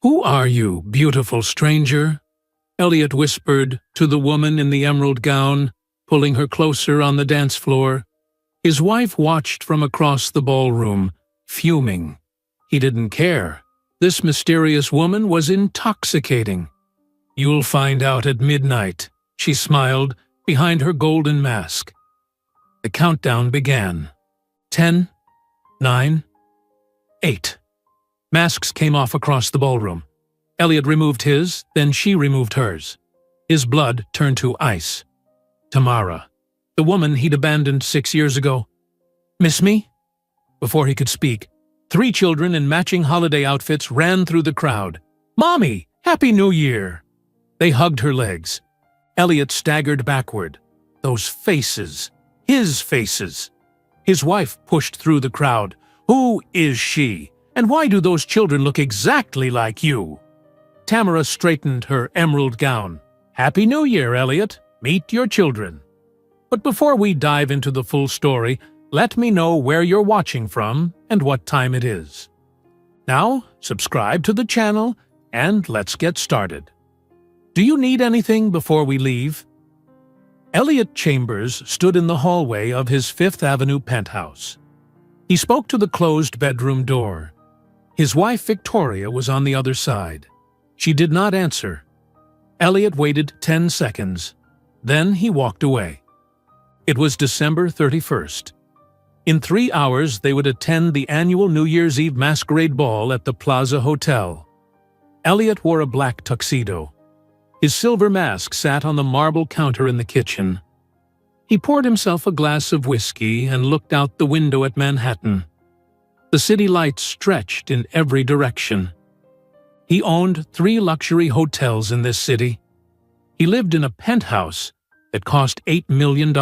"Who are you, beautiful stranger?" Elliot whispered to the woman in the emerald gown, pulling her closer on the dance floor. His wife watched from across the ballroom, fuming. He didn't care. This mysterious woman was intoxicating. "You'll find out at midnight," she smiled behind her golden mask. The countdown began. 10, 9, 8. Masks came off across the ballroom. Elliot removed his, then she removed hers. His blood turned to ice. Tamara, the woman he'd abandoned 6 years ago. "Miss me?" Before he could speak, 3 children in matching holiday outfits ran through the crowd. "Mommy! Happy New Year!" They hugged her legs. Elliot staggered backward. Those faces. His faces. His wife pushed through the crowd. "Who is she? And why do those children look exactly like you?" Tamara straightened her emerald gown. "Happy New Year, Elliot. Meet your children." But before we dive into the full story, let me know where you're watching from and what time it is. Now, subscribe to the channel and let's get started. Do you need anything before we leave? Elliot Chambers stood in the hallway of his Fifth Avenue penthouse. He spoke to the closed bedroom door. His wife Victoria was on the other side. She did not answer. Elliot waited 10 seconds. Then he walked away. It was December 31st. In 3 hours, they would attend the annual New Year's Eve Masquerade ball at the Plaza Hotel. Elliot wore a black tuxedo. His silver mask sat on the marble counter in the kitchen. He poured himself a glass of whiskey and looked out the window at Manhattan. The city lights stretched in every direction. He owned 3 luxury hotels in this city. He lived in a penthouse that cost $8 million.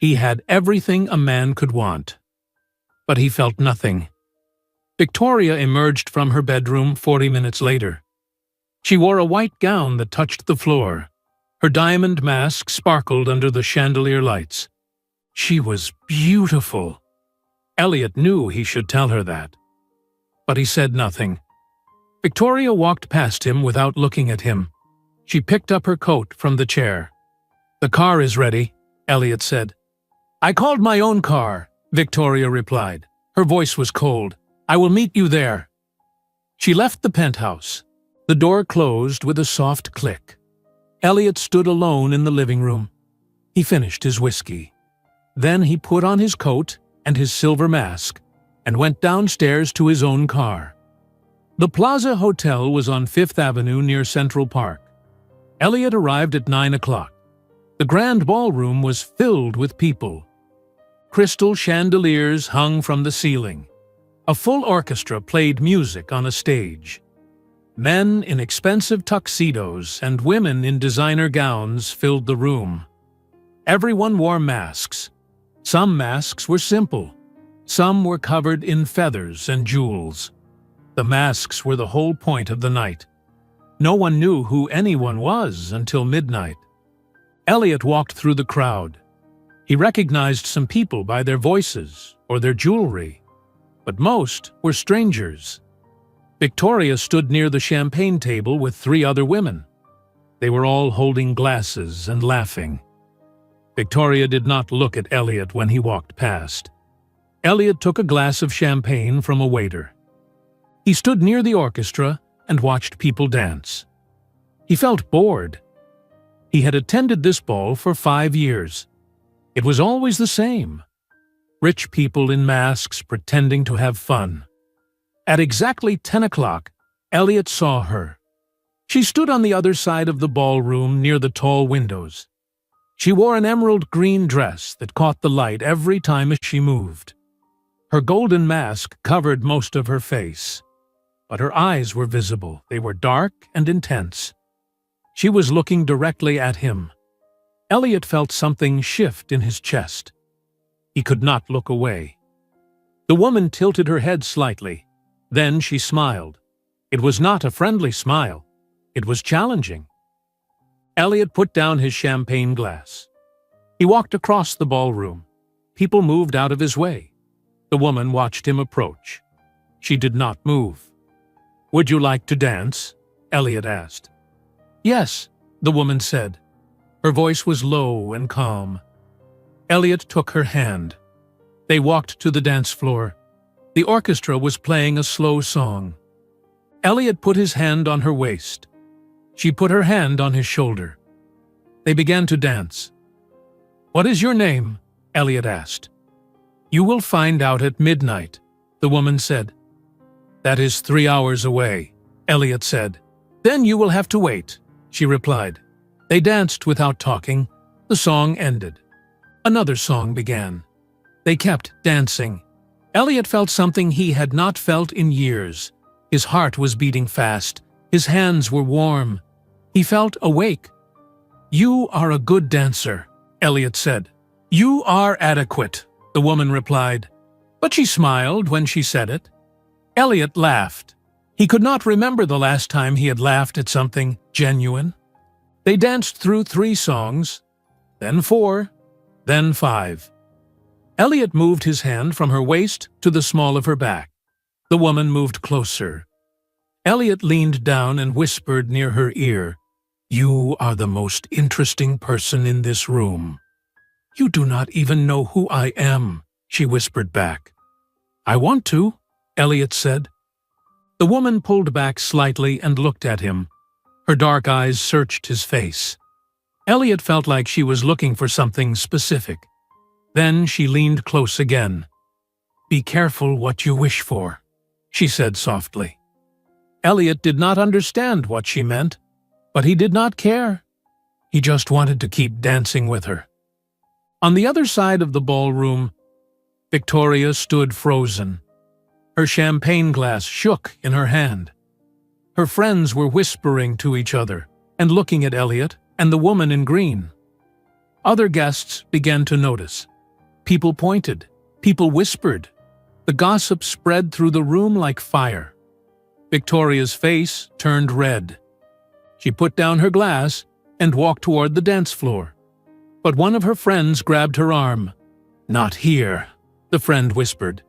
He had everything a man could want. But he felt nothing. Victoria emerged from her bedroom 40 minutes later. She wore a white gown that touched the floor. Her diamond mask sparkled under the chandelier lights. She was beautiful. Elliot knew he should tell her that. But he said nothing. Victoria walked past him without looking at him. She picked up her coat from the chair. "The car is ready," Elliot said. "I called my own car," Victoria replied. Her voice was cold. "I will meet you there." She left the penthouse. The door closed with a soft click. Elliot stood alone in the living room. He finished his whiskey. Then he put on his coat and his silver mask and went downstairs to his own car. The Plaza Hotel was on Fifth Avenue near Central Park. Elliot arrived at 9 o'clock. The grand ballroom was filled with people. Crystal chandeliers hung from the ceiling. A full orchestra played music on a stage. Men in expensive tuxedos and women in designer gowns filled the room. Everyone wore masks. Some masks were simple. Some were covered in feathers and jewels. The masks were the whole point of the night. No one knew who anyone was until midnight. Elliot walked through the crowd. He recognized some people by their voices or their jewelry, but most were strangers. Victoria stood near the champagne table with 3 other women. They were all holding glasses and laughing. Victoria did not look at Elliot when he walked past. Elliot took a glass of champagne from a waiter. He stood near the orchestra and watched people dance. He felt bored. He had attended this ball for 5 years. It was always the same. Rich people in masks pretending to have fun. At exactly 10 o'clock, Elliot saw her. She stood on the other side of the ballroom near the tall windows. She wore an emerald green dress that caught the light every time she moved. Her golden mask covered most of her face, but her eyes were visible. They were dark and intense. She was looking directly at him. Elliot felt something shift in his chest. He could not look away. The woman tilted her head slightly. Then she smiled. It was not a friendly smile. It was challenging. Elliot put down his champagne glass. He walked across the ballroom. People moved out of his way. The woman watched him approach. She did not move. "Would you like to dance?" Elliot asked. "Yes," the woman said. Her voice was low and calm. Elliot took her hand. They walked to the dance floor. The orchestra was playing a slow song. Elliot put his hand on her waist. She put her hand on his shoulder. They began to dance. "What is your name?" Elliot asked. "You will find out at midnight," the woman said. "That is 3 hours away," Elliot said. "Then you will have to wait," she replied. They danced without talking. The song ended. Another song began. They kept dancing. Elliot felt something he had not felt in years. His heart was beating fast. His hands were warm. He felt awake. "You are a good dancer," Elliot said. "You are adequate," the woman replied. But she smiled when she said it. Elliot laughed. He could not remember the last time he had laughed at something genuine. They danced through 3 songs, then 4, then 5. Elliot moved his hand from her waist to the small of her back. The woman moved closer. Elliot leaned down and whispered near her ear, "You are the most interesting person in this room." "You do not even know who I am," she whispered back. "I want to," Elliot said. The woman pulled back slightly and looked at him. Her dark eyes searched his face. Elliot felt like she was looking for something specific. Then she leaned close again. "Be careful what you wish for," she said softly. Elliot did not understand what she meant, but he did not care. He just wanted to keep dancing with her. On the other side of the ballroom, Victoria stood frozen. Her champagne glass shook in her hand. Her friends were whispering to each other and looking at Elliot and the woman in green. Other guests began to notice. People pointed. People whispered. The gossip spread through the room like fire. Victoria's face turned red. She put down her glass and walked toward the dance floor. But one of her friends grabbed her arm. "Not here," the friend whispered.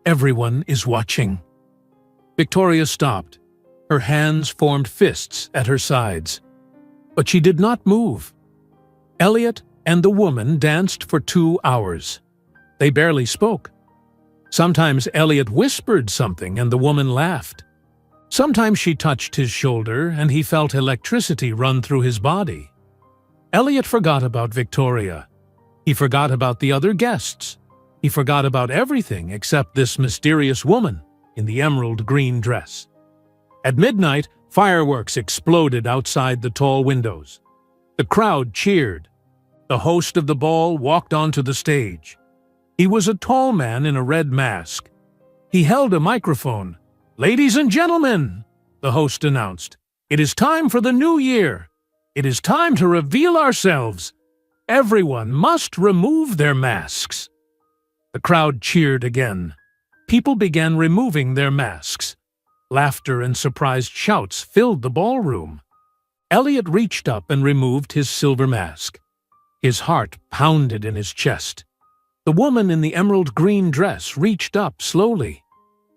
"Everyone is watching." Victoria stopped. Her hands formed fists at her sides. But she did not move. Elliot and the woman danced for 2 hours. They barely spoke. Sometimes Elliot whispered something and the woman laughed. Sometimes she touched his shoulder and he felt electricity run through his body. Elliot forgot about Victoria. He forgot about the other guests. He forgot about everything except this mysterious woman in the emerald green dress. At midnight, fireworks exploded outside the tall windows. The crowd cheered. The host of the ball walked onto the stage. He was a tall man in a red mask. He held a microphone. "Ladies and gentlemen," the host announced, "it is time for the new year. It is time to reveal ourselves. Everyone must remove their masks." The crowd cheered again. People began removing their masks. Laughter and surprised shouts filled the ballroom. Elliot reached up and removed his silver mask. His heart pounded in his chest. The woman in the emerald green dress reached up slowly.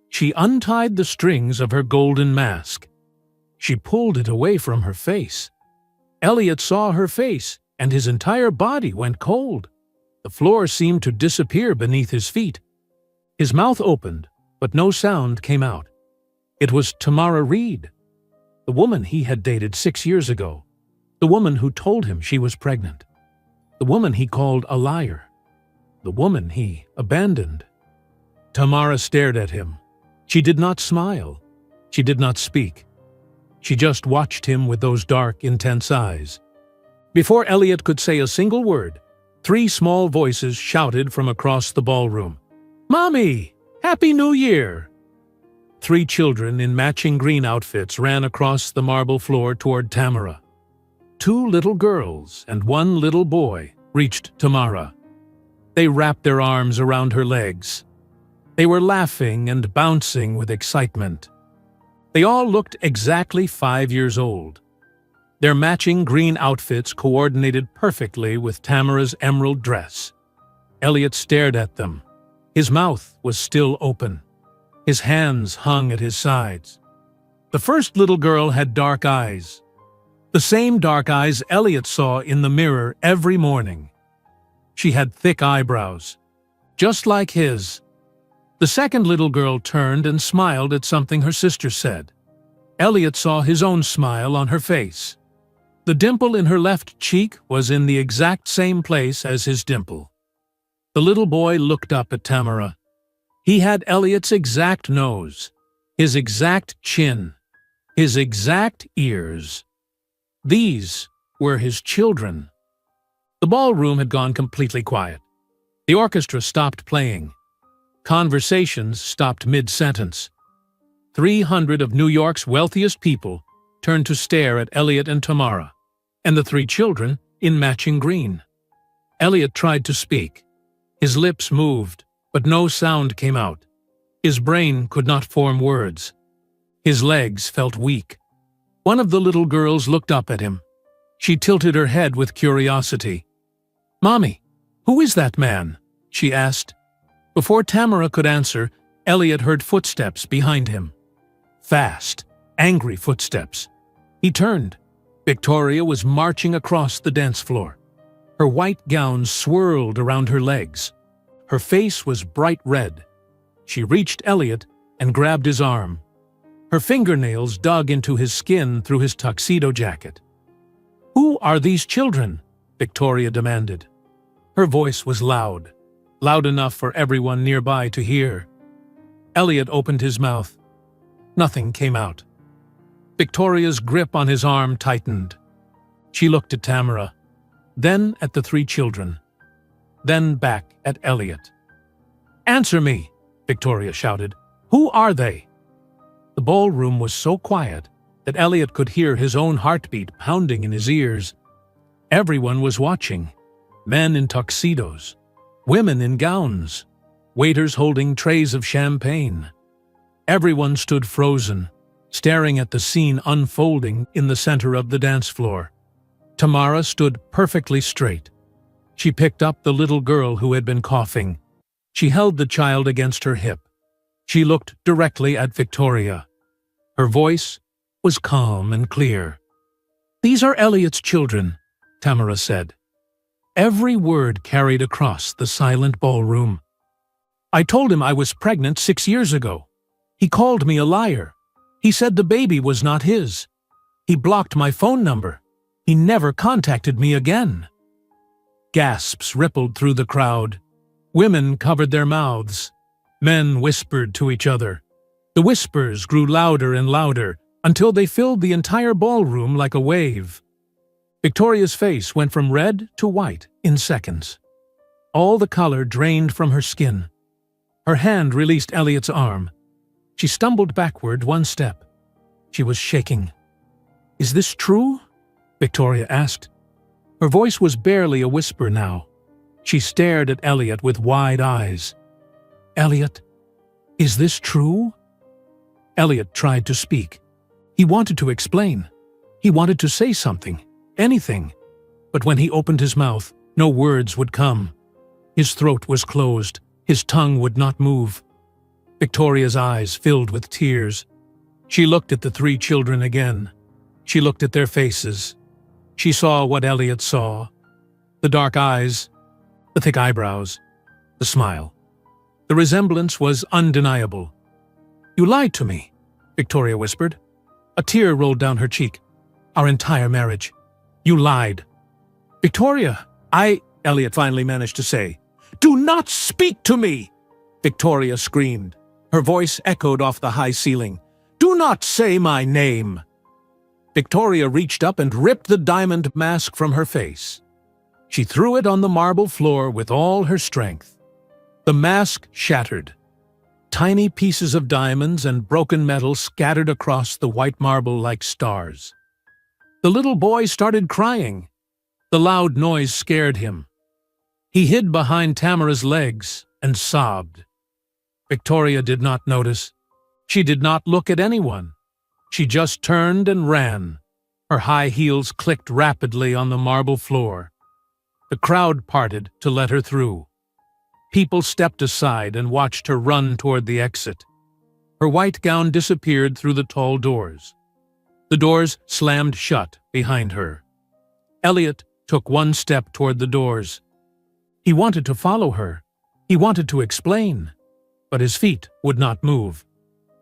She untied the strings of her golden mask. She pulled it away from her face. Elliot saw her face, and his entire body went cold. The floor seemed to disappear beneath his feet. His mouth opened, but no sound came out. It was Tamara Reed, the woman he had dated 6 years ago, the woman who told him she was pregnant, the woman he called a liar, the woman he abandoned. Tamara stared at him. She did not smile. She did not speak. She just watched him with those dark, intense eyes. Before Elliot could say a single word, 3 small voices shouted from across the ballroom, "Mommy! Happy New Year!" 3 children in matching green outfits ran across the marble floor toward Tamara. 2 little girls and 1 little boy reached Tamara. They wrapped their arms around her legs. They were laughing and bouncing with excitement. They all looked exactly 5 years old. Their matching green outfits coordinated perfectly with Tamara's emerald dress. Elliot stared at them. His mouth was still open. His hands hung at his sides. The first little girl had dark eyes. The same dark eyes Elliot saw in the mirror every morning. She had thick eyebrows, just like his. The second little girl turned and smiled at something her sister said. Elliot saw his own smile on her face. The dimple in her left cheek was in the exact same place as his dimple. The little boy looked up at Tamara. He had Elliot's exact nose, his exact chin, his exact ears. These were his children. The ballroom had gone completely quiet. The orchestra stopped playing. Conversations stopped mid-sentence. 300 of New York's wealthiest people turned to stare at Elliot and Tamara, and the three children in matching green. Elliot tried to speak. His lips moved, but no sound came out. His brain could not form words. His legs felt weak. One of the little girls looked up at him. She tilted her head with curiosity. "Mommy, who is that man?" she asked. Before Tamara could answer, Elliot heard footsteps behind him. Fast, angry footsteps. He turned. Victoria was marching across the dance floor. Her white gown swirled around her legs. Her face was bright red. She reached Elliot and grabbed his arm. Her fingernails dug into his skin through his tuxedo jacket. "Who are these children?" Victoria demanded. Her voice was loud, loud enough for everyone nearby to hear. Elliot opened his mouth. Nothing came out. Victoria's grip on his arm tightened. She looked at Tamara, then at the three children, then back at Elliot. "Answer me," Victoria shouted. "Who are they?" The ballroom was so quiet that Elliot could hear his own heartbeat pounding in his ears. Everyone was watching. Men in tuxedos, women in gowns, waiters holding trays of champagne. Everyone stood frozen, staring at the scene unfolding in the center of the dance floor. Tamara stood perfectly straight. She picked up the little girl who had been coughing. She held the child against her hip. She looked directly at Victoria. Her voice was calm and clear. "These are Elliot's children," Tamara said. Every word carried across the silent ballroom. "I told him I was pregnant 6 years ago. He called me a liar. He said the baby was not his. He blocked my phone number. He never contacted me again." Gasps rippled through the crowd. Women covered their mouths. Men whispered to each other. The whispers grew louder and louder until they filled the entire ballroom like a wave. Victoria's face went from red to white in seconds. All the color drained from her skin. Her hand released Elliot's arm. She stumbled backward 1 step. She was shaking. "Is this true?" Victoria asked. Her voice was barely a whisper now. She stared at Elliot with wide eyes. "Elliot, is this true?" Elliot tried to speak. He wanted to explain. He wanted to say something, anything. But when he opened his mouth, no words would come. His throat was closed. His tongue would not move. Victoria's eyes filled with tears. She looked at the three children again. She looked at their faces. She saw what Elliot saw. The dark eyes, the thick eyebrows, the smile. The resemblance was undeniable. "You lied to me," Victoria whispered. A tear rolled down her cheek. "Our entire marriage. You lied." "Victoria, Elliot finally managed to say. "Do not speak to me!" Victoria screamed. Her voice echoed off the high ceiling. "Do not say my name!" Victoria reached up and ripped the diamond mask from her face. She threw it on the marble floor with all her strength. The mask shattered. Tiny pieces of diamonds and broken metal scattered across the white marble like stars. The little boy started crying. The loud noise scared him. He hid behind Tamara's legs and sobbed. Victoria did not notice. She did not look at anyone. She just turned and ran. Her high heels clicked rapidly on the marble floor. The crowd parted to let her through. People stepped aside and watched her run toward the exit. Her white gown disappeared through the tall doors. The doors slammed shut behind her. Elliot took one step toward the doors. He wanted to follow her. He wanted to explain, but his feet would not move.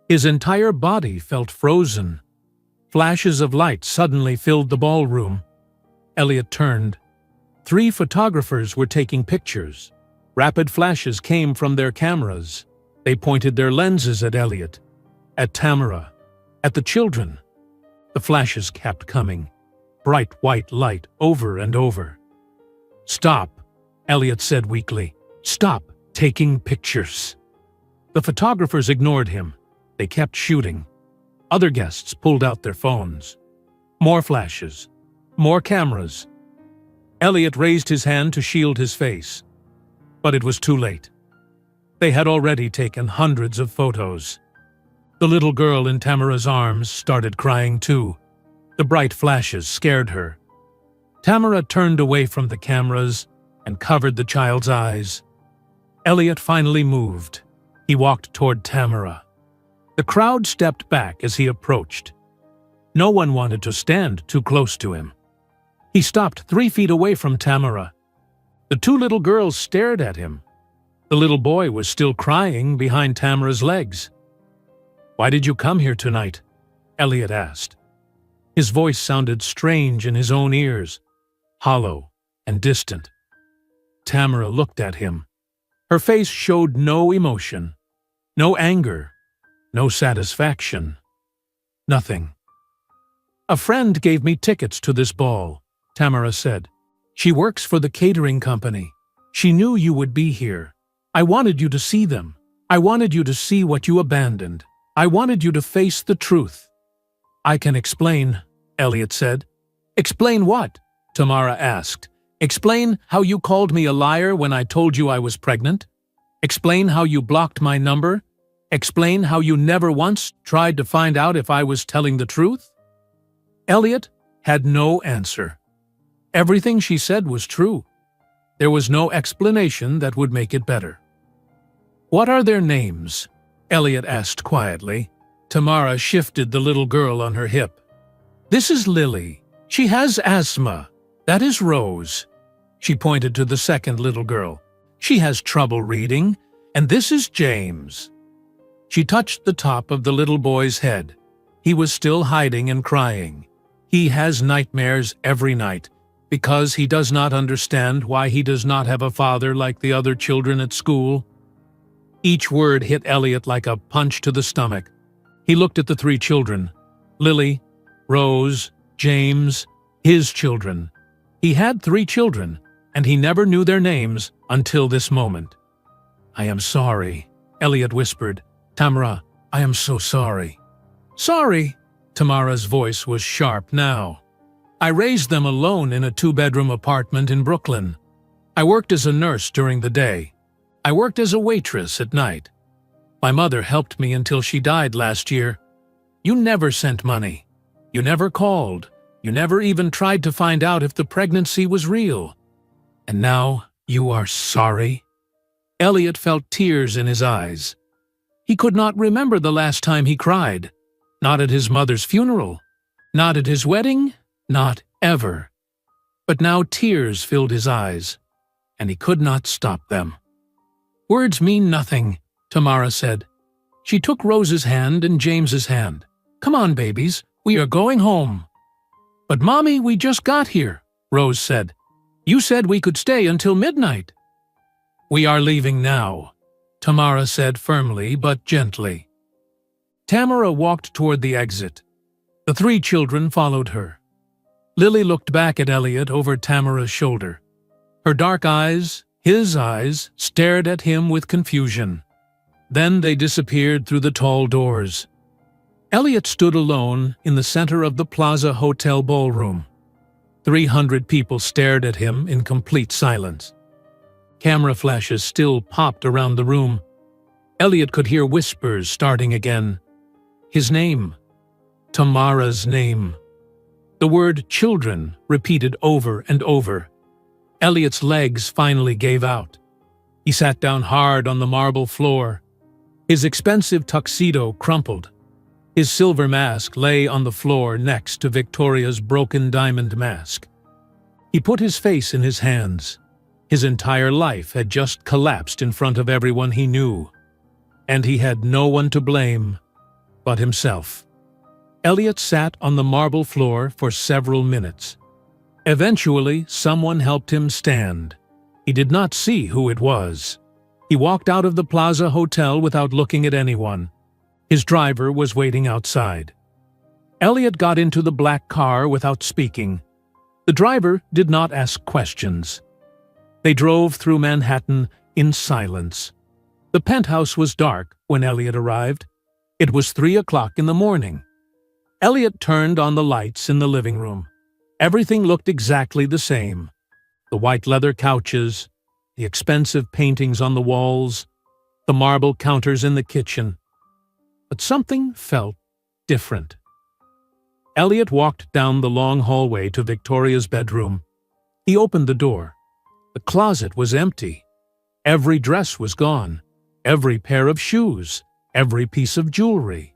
His entire body felt frozen. Flashes of light suddenly filled the ballroom. Elliot turned. 3 photographers were taking pictures. Rapid flashes came from their cameras. They pointed their lenses at Elliot, at Tamara, at the children. The flashes kept coming. Bright white light over and over. "Stop," Elliot said weakly. "Stop taking pictures." The photographers ignored him. They kept shooting. Other guests pulled out their phones. More flashes. More cameras. Elliot raised his hand to shield his face. But it was too late. They had already taken hundreds of photos. The little girl in Tamara's arms started crying too. The bright flashes scared her. Tamara turned away from the cameras and covered the child's eyes. Elliot finally moved. He walked toward Tamara. The crowd stepped back as he approached. No one wanted to stand too close to him. He stopped 3 feet away from Tamara. The 2 little girls stared at him. The little boy was still crying behind Tamara's legs. "Why did you come here tonight?" Elliot asked. His voice sounded strange in his own ears, hollow and distant. Tamara looked at him. Her face showed no emotion, no anger, no satisfaction. Nothing. "A friend gave me tickets to this ball," Tamara said. "She works for the catering company. She knew you would be here. I wanted you to see them. I wanted you to see what you abandoned. I wanted you to face the truth." "I can explain," Elliot said. "Explain what?" Tamara asked. "Explain how you called me a liar when I told you I was pregnant? Explain how you blocked my number? Explain how you never once tried to find out if I was telling the truth?" Elliot had no answer. Everything she said was true. There was no explanation that would make it better. "What are their names?" Elliot asked quietly. Tamara shifted the little girl on her hip. "This is Lily. She has asthma. That is Rose." She pointed to the second little girl. "She has trouble reading. And this is James." She touched the top of the little boy's head. He was still hiding and crying. He has nightmares every night because he does not understand why he does not have a father like the other children at school. Each word hit Elliot like a punch to the stomach. He looked at the 3 children. Lily, Rose, James, his children. He had 3 children, and he never knew their names until this moment. "I am sorry," Elliot whispered. "Tamara, I am so sorry." "Sorry?" Tamara's voice was sharp now. "I raised them alone in a 2-bedroom apartment in Brooklyn. I worked as a nurse during the day. I worked as a waitress at night. My mother helped me until she died last year. You never sent money. You never called. You never even tried to find out if the pregnancy was real. And now you are sorry?" Elliot felt tears in his eyes. He could not remember the last time he cried. Not at his mother's funeral. Not at his wedding. Not ever. But now tears filled his eyes, and he could not stop them. "Words mean nothing," Tamara said. She took Rose's hand and James's hand. "Come on, babies, we are going home." "But Mommy, we just got here," Rose said. "You said we could stay until midnight." "We are leaving now," Tamara said firmly but gently. Tamara walked toward the exit. The 3 children followed her. Lily looked back at Elliot over Tamara's shoulder. Her dark eyes, his eyes, stared at him with confusion. Then they disappeared through the tall doors. Elliot stood alone in the center of the Plaza Hotel ballroom. 300 people stared at him in complete silence. Camera flashes still popped around the room. Elliot could hear whispers starting again. His name. Tamara's name. The word children repeated over and over. Elliot's legs finally gave out. He sat down hard on the marble floor. His expensive tuxedo crumpled. His silver mask lay on the floor next to Victoria's broken diamond mask. He put his face in his hands. His entire life had just collapsed in front of everyone he knew, and he had no one to blame but himself. Elliot sat on the marble floor for several minutes. Eventually, someone helped him stand. He did not see who it was. He walked out of the Plaza Hotel without looking at anyone. His driver was waiting outside. Elliot got into the black car without speaking. The driver did not ask questions. They drove through Manhattan in silence. The penthouse was dark when Elliot arrived. It was 3 o'clock in the morning. Elliot turned on the lights in the living room. Everything looked exactly the same. The white leather couches, the expensive paintings on the walls, the marble counters in the kitchen. But something felt different. Elliot walked down the long hallway to Victoria's bedroom. He opened the door. The closet was empty. Every dress was gone. Every pair of shoes. Every piece of jewelry.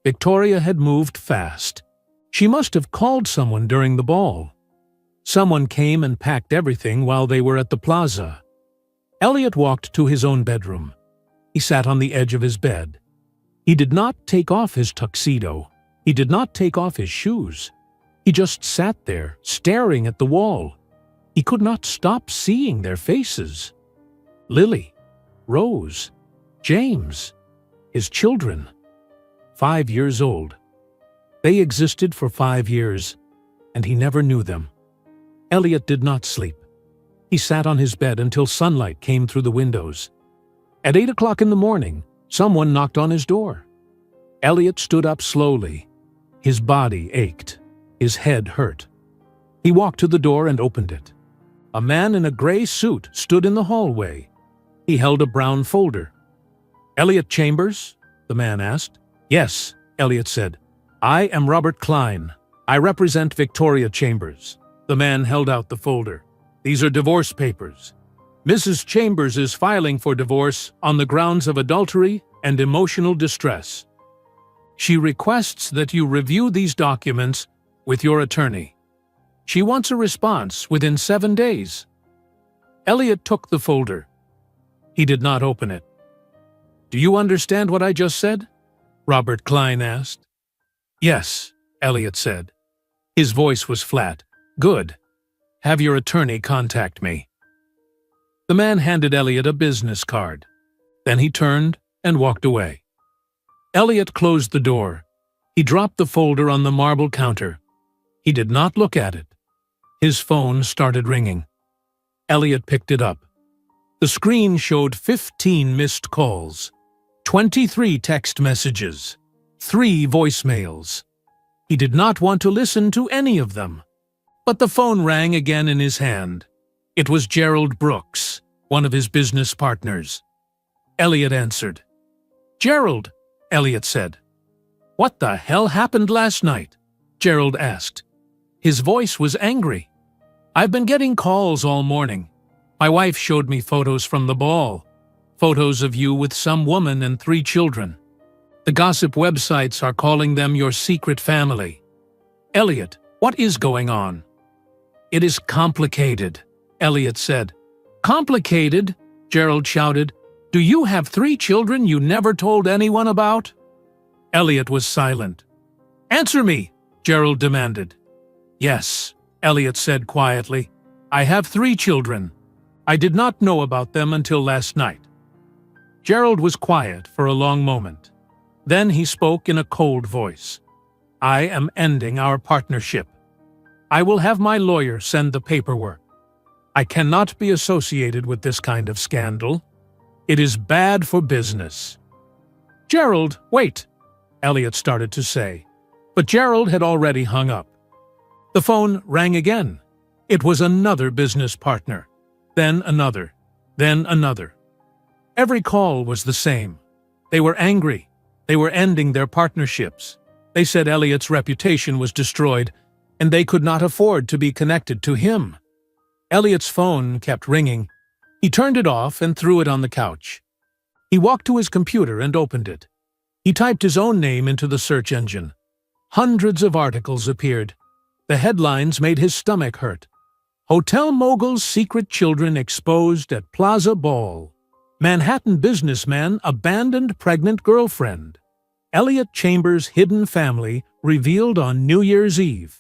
Victoria had moved fast. She must have called someone during the ball. Someone came and packed everything while they were at the plaza. Elliot walked to his own bedroom. He sat on the edge of his bed. He did not take off his tuxedo. He did not take off his shoes. He just sat there, staring at the wall. He could not stop seeing their faces. Lily, Rose, James, his children. 5 years old. They existed for 5 years, and he never knew them. Elliot did not sleep. He sat on his bed until sunlight came through the windows. At 8 o'clock in the morning, someone knocked on his door. Elliot stood up slowly. His body ached. His head hurt. He walked to the door and opened it. A man in a gray suit stood in the hallway. He held a brown folder. "Elliot Chambers?" the man asked. "Yes," Elliot said. "I am Robert Klein. I represent Victoria Chambers." The man held out the folder. "These are divorce papers. Mrs. Chambers is filing for divorce on the grounds of adultery and emotional distress. She requests that you review these documents with your attorney. She wants a response within 7 days." Elliot took the folder. He did not open it. "Do you understand what I just said?" Robert Klein asked. "Yes," Elliot said. His voice was flat. "Good. Have your attorney contact me." The man handed Elliot a business card. Then he turned and walked away. Elliot closed the door. He dropped the folder on the marble counter. He did not look at it. His phone started ringing. Elliot picked it up. The screen showed 15 missed calls, 23 text messages, 3 voicemails. He did not want to listen to any of them. But the phone rang again in his hand. It was Gerald Brooks, one of his business partners. Elliot answered. "Gerald," Elliot said. "What the hell happened last night?" Gerald asked. His voice was angry. "I've been getting calls all morning. My wife showed me photos from the ball. Photos of you with some woman and 3 children. The gossip websites are calling them your secret family. Elliot, what is going on?" "It is complicated," Elliot said. "Complicated?" Gerald shouted. "Do you have 3 children you never told anyone about?" Elliot was silent. "Answer me," Gerald demanded. "Yes," Elliot said quietly. "I have 3 children. I did not know about them until last night." Gerald was quiet for a long moment. Then he spoke in a cold voice. "I am ending our partnership. I will have my lawyer send the paperwork. I cannot be associated with this kind of scandal. It is bad for business." "Gerald, wait," Elliot started to say. But Gerald had already hung up. The phone rang again. It was another business partner. Then another. Then another. Every call was the same. They were angry. They were ending their partnerships. They said Elliot's reputation was destroyed, and they could not afford to be connected to him. Elliot's phone kept ringing. He turned it off and threw it on the couch. He walked to his computer and opened it. He typed his own name into the search engine. Hundreds of articles appeared. The headlines made his stomach hurt. Hotel mogul's secret children exposed at Plaza Ball. Manhattan businessman abandoned pregnant girlfriend. Elliot Chambers' hidden family revealed on New Year's Eve.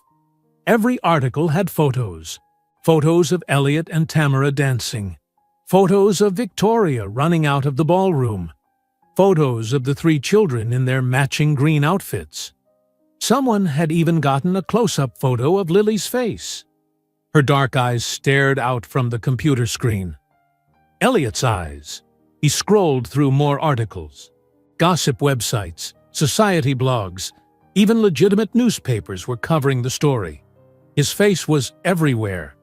Every article had photos. Photos of Elliot and Tamara dancing. Photos of Victoria running out of the ballroom. Photos of the 3 children in their matching green outfits. Someone had even gotten a close-up photo of Lily's face. Her dark eyes stared out from the computer screen. Elliot's eyes. He scrolled through more articles. Gossip websites, society blogs, even legitimate newspapers were covering the story. His face was everywhere.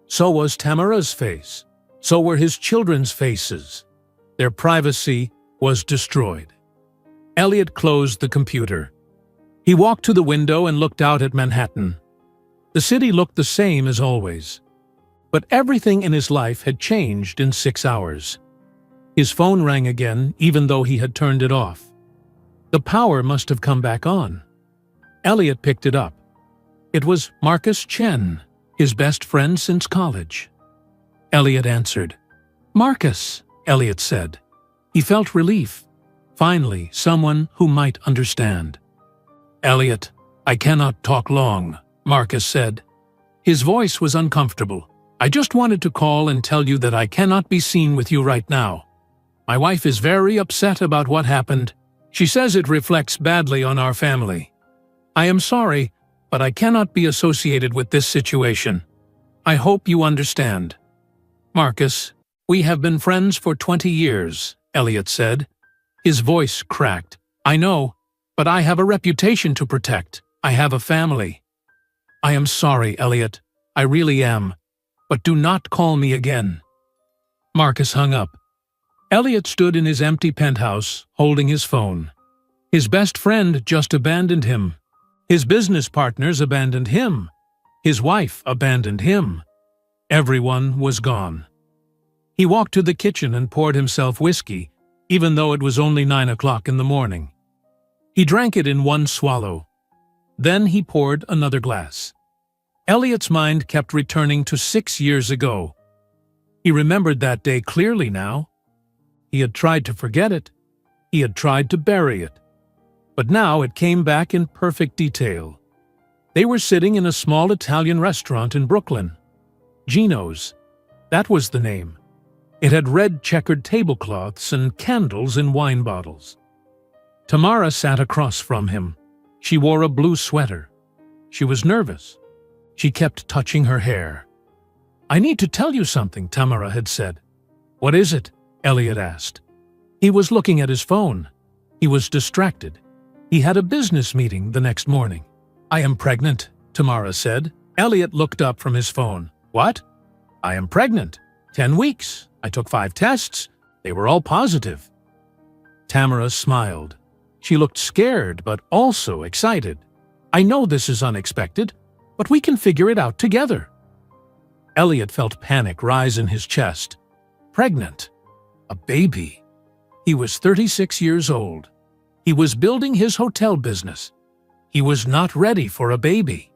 So was Tamara's face. So were his children's faces. Their privacy was destroyed. Elliot closed the computer. He walked to the window and looked out at Manhattan. The city looked the same as always. But everything in his life had changed in 6 hours. His phone rang again, even though he had turned it off. The power must have come back on. Elliot picked it up. It was Marcus Chen, his best friend since college. Elliot answered. "Marcus," Elliot said. He felt relief. Finally, someone who might understand. "Elliot, I cannot talk long," Marcus said. His voice was uncomfortable. "I just wanted to call and tell you that I cannot be seen with you right now. My wife is very upset about what happened. She says it reflects badly on our family. I am sorry, but I cannot be associated with this situation. I hope you understand." "Marcus, we have been friends for 20 years, Elliot said. His voice cracked. "I know, but I have a reputation to protect. I have a family." "I am sorry, Elliot. I really am. But do not call me again." Marcus hung up. Elliot stood in his empty penthouse, holding his phone. His best friend just abandoned him. His business partners abandoned him. His wife abandoned him. Everyone was gone. He walked to the kitchen and poured himself whiskey, even though it was only 9 o'clock in the morning. He drank it in one swallow. Then he poured another glass. Elliot's mind kept returning to 6 years ago. He remembered that day clearly now. He had tried to forget it. He had tried to bury it. But now it came back in perfect detail. They were sitting in a small Italian restaurant in Brooklyn. Gino's. That was the name. It had red checkered tablecloths and candles in wine bottles. Tamara sat across from him. She wore a blue sweater. She was nervous. She kept touching her hair. "I need to tell you something," Tamara had said. "What is it?" Elliot asked. He was looking at his phone. He was distracted. He had a business meeting the next morning. "I am pregnant," Tamara said. Elliot looked up from his phone. "What?" "I am pregnant. 10 weeks. I took 5 tests. They were all positive." Tamara smiled. She looked scared, but also excited. "I know this is unexpected, but we can figure it out together." Elliot felt panic rise in his chest. Pregnant. A baby. He was 36 years old. He was building his hotel business. He was not ready for a baby.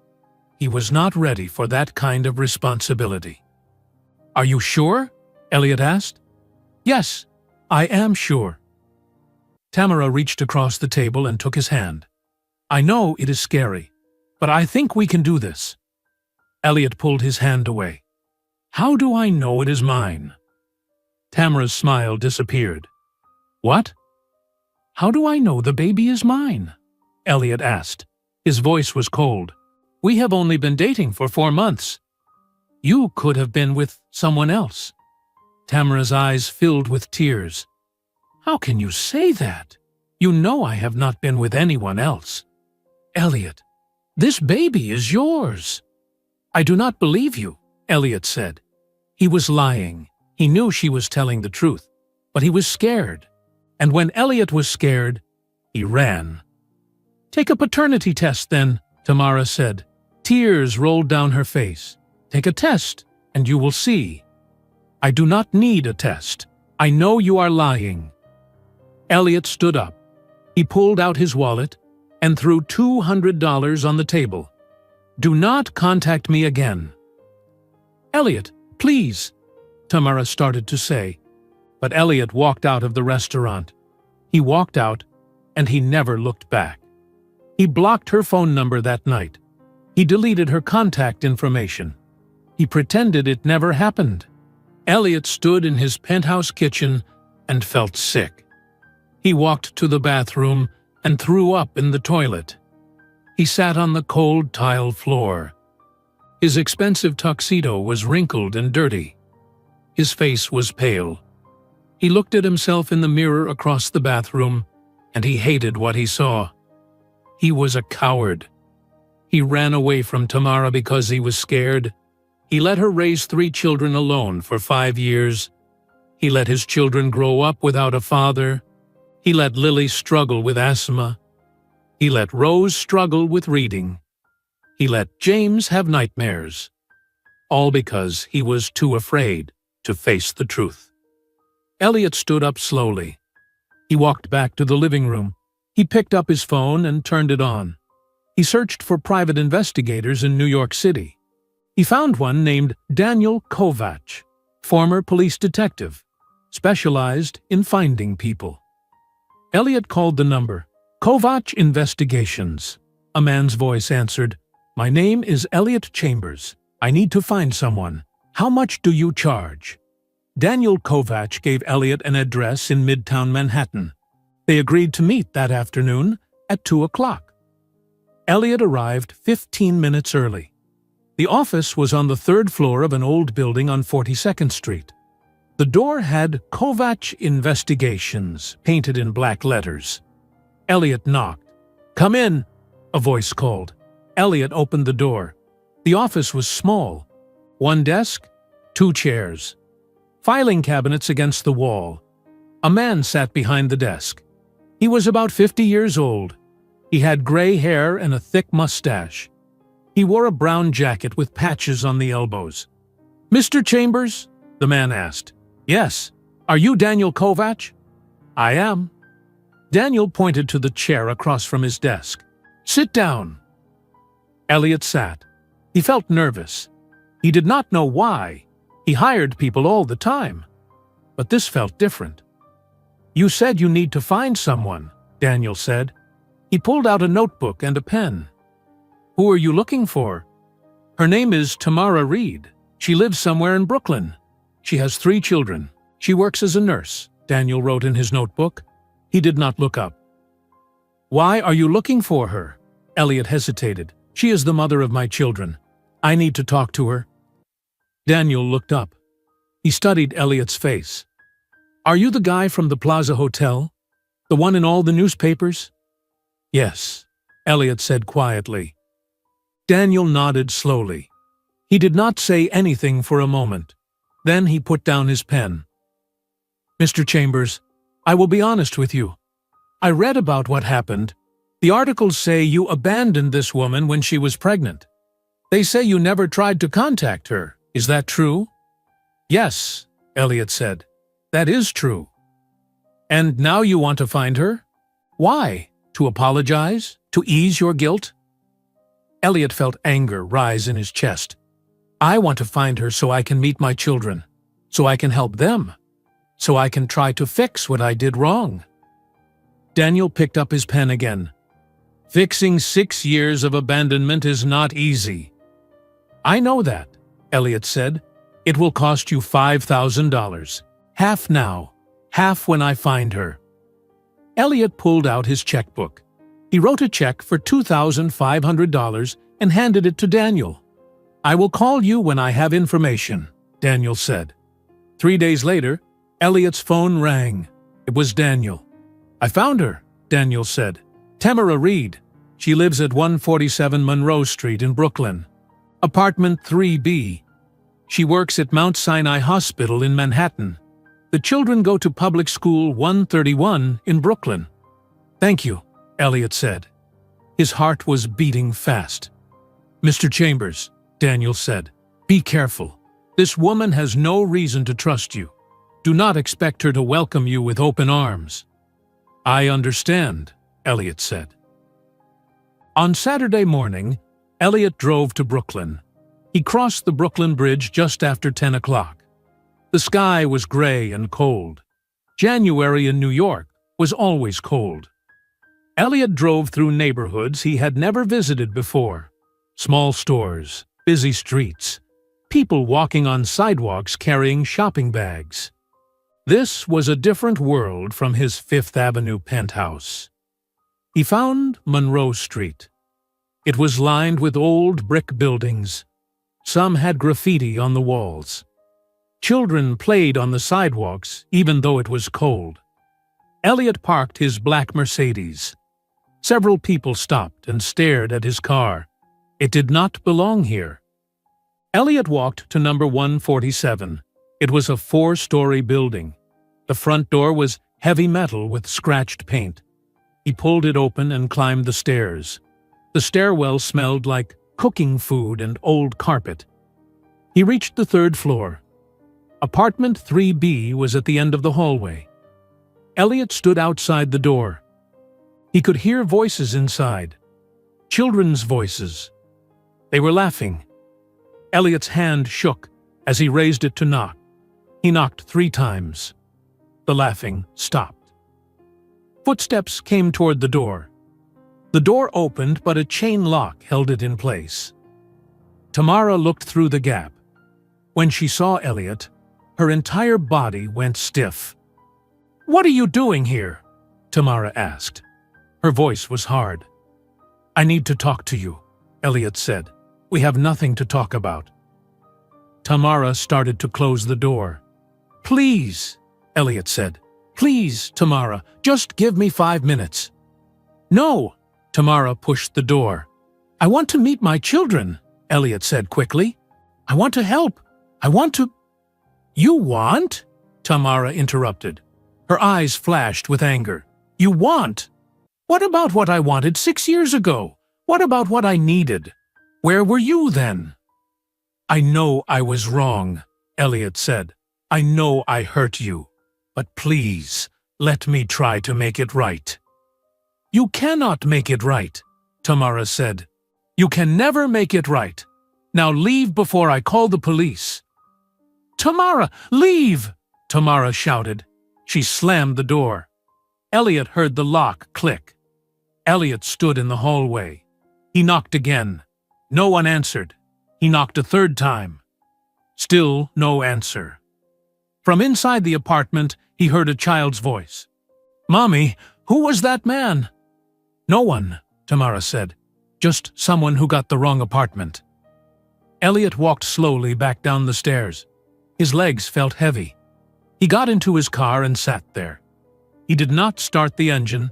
He was not ready for that kind of responsibility. "Are you sure?" Elliot asked. "Yes, I am sure." Tamara reached across the table and took his hand. "I know it is scary, but I think we can do this." Elliot pulled his hand away. "How do I know it is mine?" Tamara's smile disappeared. "What?" "How do I know the baby is mine?" Elliot asked. His voice was cold. "We have only been dating for 4 months. You could have been with someone else." Tamara's eyes filled with tears. "How can you say that? You know I have not been with anyone else." "Elliot, this baby is yours." "I do not believe you," Elliot said. He was lying. He knew she was telling the truth, but he was scared. And when Elliot was scared, he ran. "Take a paternity test then," Tamara said. Tears rolled down her face. "Take a test, and you will see." "I do not need a test. I know you are lying." Elliot stood up. He pulled out his wallet and threw $200 on the table. "Do not contact me again." "Elliot, please," Tamara started to say. But Elliot walked out of the restaurant. He walked out, and he never looked back. He blocked her phone number that night. He deleted her contact information. He pretended it never happened. Elliot stood in his penthouse kitchen and felt sick. He walked to the bathroom and threw up in the toilet. He sat on the cold tile floor. His expensive tuxedo was wrinkled and dirty. His face was pale. He looked at himself in the mirror across the bathroom, and he hated what he saw. He was a coward. He ran away from Tamara because he was scared. He let her raise 3 children alone for 5 years. He let his children grow up without a father. He let Lily struggle with asthma. He let Rose struggle with reading. He let James have nightmares. All because he was too afraid to face the truth. Elliot stood up slowly. He walked back to the living room. He picked up his phone and turned it on. He searched for private investigators in New York City. He found one named Daniel Kovach, former police detective, specialized in finding people. Elliot called the number. "Kovach Investigations." A man's voice answered. "My name is Elliot Chambers. I need to find someone. How much do you charge?" Daniel Kovach gave Elliot an address in Midtown Manhattan. They agreed to meet that afternoon at 2 o'clock. Elliot arrived 15 minutes early. The office was on the 3rd floor of an old building on 42nd Street. The door had Kovach Investigations painted in black letters. Elliot knocked. "Come in," a voice called. Elliot opened the door. The office was small. 1 desk, 2 chairs. Filing cabinets against the wall. A man sat behind the desk. He was about 50 years old. He had gray hair and a thick mustache. He wore a brown jacket with patches on the elbows. "Mr. Chambers?" the man asked. "Yes. Are you Daniel Kovach?" "I am." Daniel pointed to the chair across from his desk. "Sit down." Elliot sat. He felt nervous. He did not know why. He hired people all the time. But this felt different. "You said you need to find someone," Daniel said. He pulled out a notebook and a pen. "Who are you looking for?" "Her name is Tamara Reed. She lives somewhere in Brooklyn. She has 3 children. She works as a nurse," Daniel wrote in his notebook. He did not look up. "Why are you looking for her?" Elliot hesitated. "She is the mother of my children. I need to talk to her." Daniel looked up. He studied Elliot's face. "Are you the guy from the Plaza Hotel? The one in all the newspapers?" "Yes," Elliot said quietly. Daniel nodded slowly. He did not say anything for a moment. Then he put down his pen. "Mr. Chambers, I will be honest with you. I read about what happened. The articles say you abandoned this woman when she was pregnant. They say you never tried to contact her. Is that true?" "Yes," Elliot said. "That is true." "And now you want to find her? Why? To apologize? To ease your guilt?" Elliot felt anger rise in his chest. "I want to find her so I can meet my children, so I can help them, so I can try to fix what I did wrong." Daniel picked up his pen again. "Fixing 6 years of abandonment is not easy." "I know that," Elliot said. "It will cost you $5,000. Half now, half when I find her." Elliot pulled out his checkbook. He wrote a check for $2,500 and handed it to Daniel. "I will call you when I have information," Daniel said. 3 days later, Elliot's phone rang. It was Daniel. "I found her," Daniel said. "Tamara Reed. She lives at 147 Monroe Street in Brooklyn. Apartment 3B. She works at Mount Sinai Hospital in Manhattan. The children go to public school 131 in Brooklyn." "Thank you," Elliot said. His heart was beating fast. "Mr. Chambers," Daniel said, "be careful. This woman has no reason to trust you. Do not expect her to welcome you with open arms." "I understand," Elliot said. On Saturday morning, Elliot drove to Brooklyn. He crossed the Brooklyn Bridge just after 10 o'clock. The sky was gray and cold. January in New York was always cold. Elliot drove through neighborhoods he had never visited before. Small stores, busy streets, people walking on sidewalks carrying shopping bags. This was a different world from his Fifth Avenue penthouse. He found Monroe Street. It was lined with old brick buildings. Some had graffiti on the walls. Children played on the sidewalks, even though it was cold. Elliot parked his black Mercedes. Several people stopped and stared at his car. It did not belong here. Elliot walked to number 147. It was a 4-story building. The front door was heavy metal with scratched paint. He pulled it open and climbed the stairs. The stairwell smelled like cooking food and old carpet. He reached the 3rd floor. Apartment 3B was at the end of the hallway. Elliot stood outside the door. He could hear voices inside. Children's voices. They were laughing. Elliot's hand shook as he raised it to knock. He knocked 3 times. The laughing stopped. Footsteps came toward the door. The door opened, but a chain lock held it in place. Tamara looked through the gap. When she saw Elliot, her entire body went stiff. "What are you doing here?" Tamara asked. Her voice was hard. "I need to talk to you," Elliot said. "We have nothing to talk about." Tamara started to close the door. "Please," Elliot said. "Please, Tamara, just give me 5 minutes." "No," Tamara pushed the door. "I want to meet my children," Elliot said quickly. "I want to help. I want to—" "You want?" Tamara interrupted. Her eyes flashed with anger. "You want? What about what I wanted 6 years ago? What about what I needed? Where were you then?" "I know I was wrong," Elliot said. "I know I hurt you. But please, let me try to make it right." "You cannot make it right," Tamara said. "You can never make it right. Now leave before I call the police." "Tamara, leave!" Tamara shouted. She slammed the door. Elliot heard the lock click. Elliot stood in the hallway. He knocked again. No one answered. He knocked a 3rd time. Still no answer. From inside the apartment, he heard a child's voice. "Mommy, who was that man?" "No one," Tamara said. "Just someone who got the wrong apartment." Elliot walked slowly back down the stairs. His legs felt heavy. He got into his car and sat there. He did not start the engine.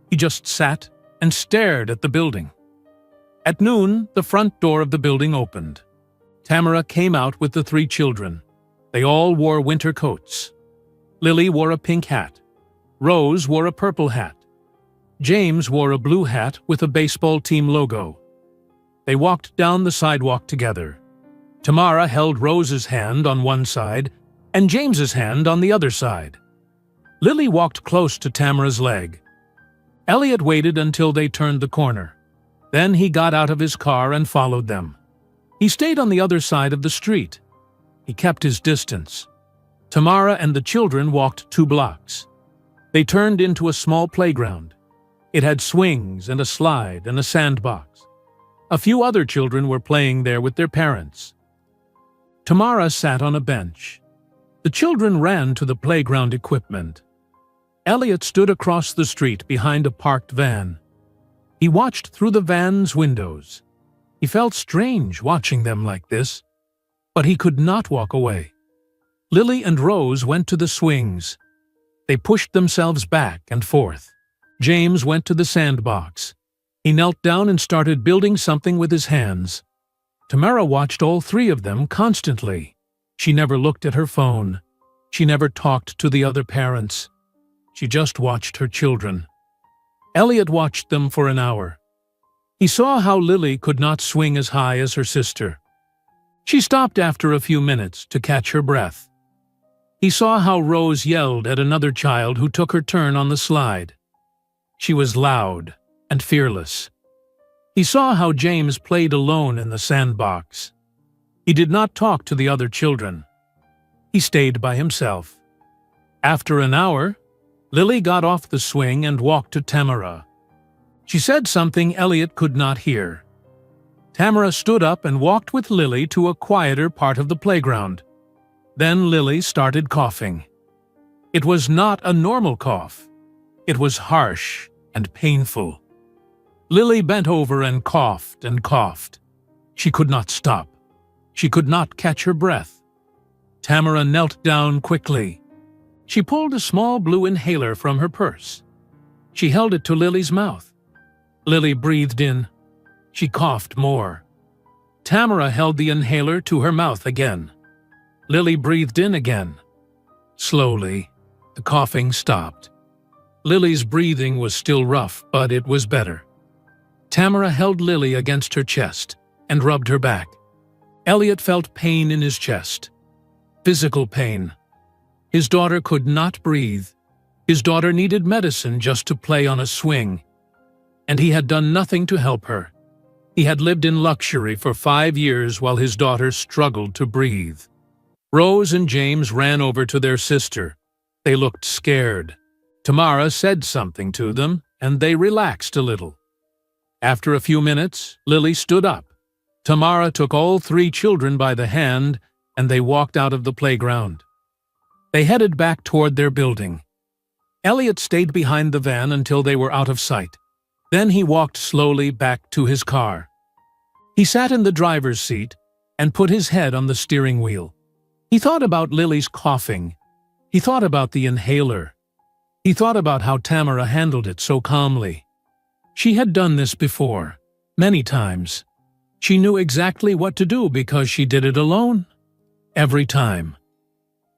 He just sat and stared at the building. At noon, the front door of the building opened. Tamara came out with the 3 children. They all wore winter coats. Lily wore a pink hat. Rose wore a purple hat. James wore a blue hat with a baseball team logo. They walked down the sidewalk together. Tamara held Rose's hand on one side and James's hand on the other side. Lily walked close to Tamara's leg. Elliot waited until they turned the corner. Then he got out of his car and followed them. He stayed on the other side of the street. He kept his distance. Tamara and the children walked 2 blocks. They turned into a small playground. It had swings and a slide and a sandbox. A few other children were playing there with their parents. Tamara sat on a bench. The children ran to the playground equipment. Elliot stood across the street behind a parked van. He watched through the van's windows. He felt strange watching them like this, but he could not walk away. Lily and Rose went to the swings. They pushed themselves back and forth. James went to the sandbox. He knelt down and started building something with his hands. Tamara watched all 3 of them constantly. She never looked at her phone. She never talked to the other parents. She just watched her children. Elliot watched them for an hour. He saw how Lily could not swing as high as her sister. She stopped after a few minutes to catch her breath. He saw how Rose yelled at another child who took her turn on the slide. She was loud and fearless. He saw how James played alone in the sandbox. He did not talk to the other children. He stayed by himself. After an hour, Lily got off the swing and walked to Tamara. She said something Elliot could not hear. Tamara stood up and walked with Lily to a quieter part of the playground. Then Lily started coughing. It was not a normal cough. It was harsh and painful. Lily bent over and coughed and coughed. She could not stop. She could not catch her breath. Tamara knelt down quickly. She pulled a small blue inhaler from her purse. She held it to Lily's mouth. Lily breathed in. She coughed more. Tamara held the inhaler to her mouth again. Lily breathed in again. Slowly, the coughing stopped. Lily's breathing was still rough, but it was better. Tamara held Lily against her chest and rubbed her back. Elliot felt pain in his chest. Physical pain. His daughter could not breathe. His daughter needed medicine just to play on a swing. And he had done nothing to help her. He had lived in luxury for 5 years while his daughter struggled to breathe. Rose and James ran over to their sister. They looked scared. Tamara said something to them, and they relaxed a little. After a few minutes, Lily stood up. Tamara took all 3 children by the hand, and they walked out of the playground. They headed back toward their building. Elliot stayed behind the van until they were out of sight. Then he walked slowly back to his car. He sat in the driver's seat and put his head on the steering wheel. He thought about Lily's coughing. He thought about the inhaler. He thought about how Tamara handled it so calmly. She had done this before, many times. She knew exactly what to do because she did it alone. Every time.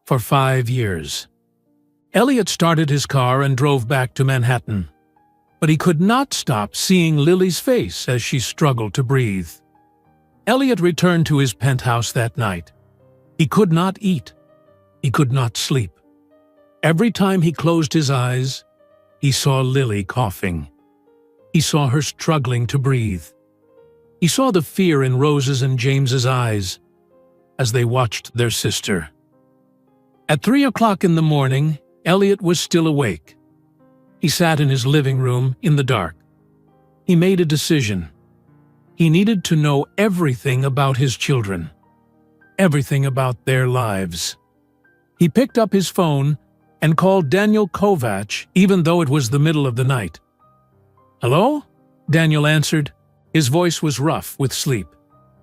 For 5 years. Elliot started his car and drove back to Manhattan. But he could not stop seeing Lily's face as she struggled to breathe. Elliot returned to his penthouse that night. He could not eat. He could not sleep. Every time he closed his eyes, he saw Lily coughing. He saw her struggling to breathe. He saw the fear in Rose's and James's eyes as they watched their sister. At 3 o'clock in the morning, Elliot was still awake. He sat in his living room in the dark. He made a decision. He needed to know everything about his children. Everything about their lives. He picked up his phone and called Daniel Kovach, even though it was the middle of the night. "Hello?" Daniel answered. His voice was rough with sleep.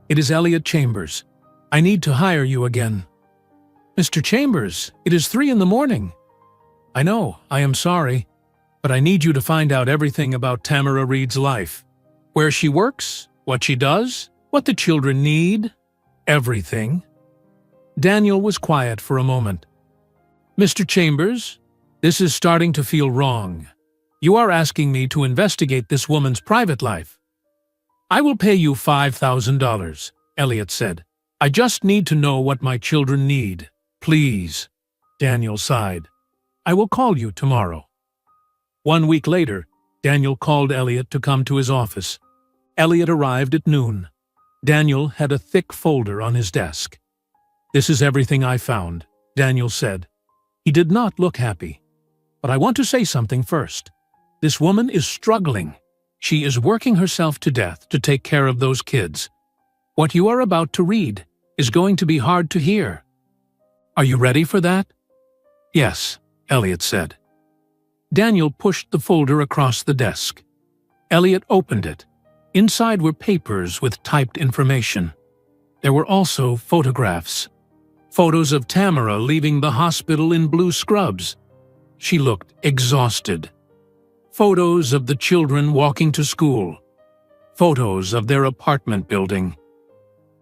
"It is Elliot Chambers. I need to hire you again." "Mr. Chambers, it is 3 in the morning." "I know, I am sorry, but I need you to find out everything about Tamara Reed's life. Where she works, what she does, what the children need, everything." Daniel was quiet for a moment. "Mr. Chambers, this is starting to feel wrong. You are asking me to investigate this woman's private life." "I will pay you $5,000, Elliot said. "I just need to know what my children need. Please." Daniel sighed. "I will call you tomorrow." 1 week later, Daniel called Elliot to come to his office. Elliot arrived at noon. Daniel had a thick folder on his desk. "This is everything I found," Daniel said. He did not look happy. "But I want to say something first. This woman is struggling. She is working herself to death to take care of those kids. What you are about to read is going to be hard to hear. Are you ready for that?" "Yes," Elliot said. Daniel pushed the folder across the desk. Elliot opened it. Inside were papers with typed information. There were also photographs. Photos of Tamara leaving the hospital in blue scrubs. She looked exhausted. Photos of the children walking to school. Photos of their apartment building.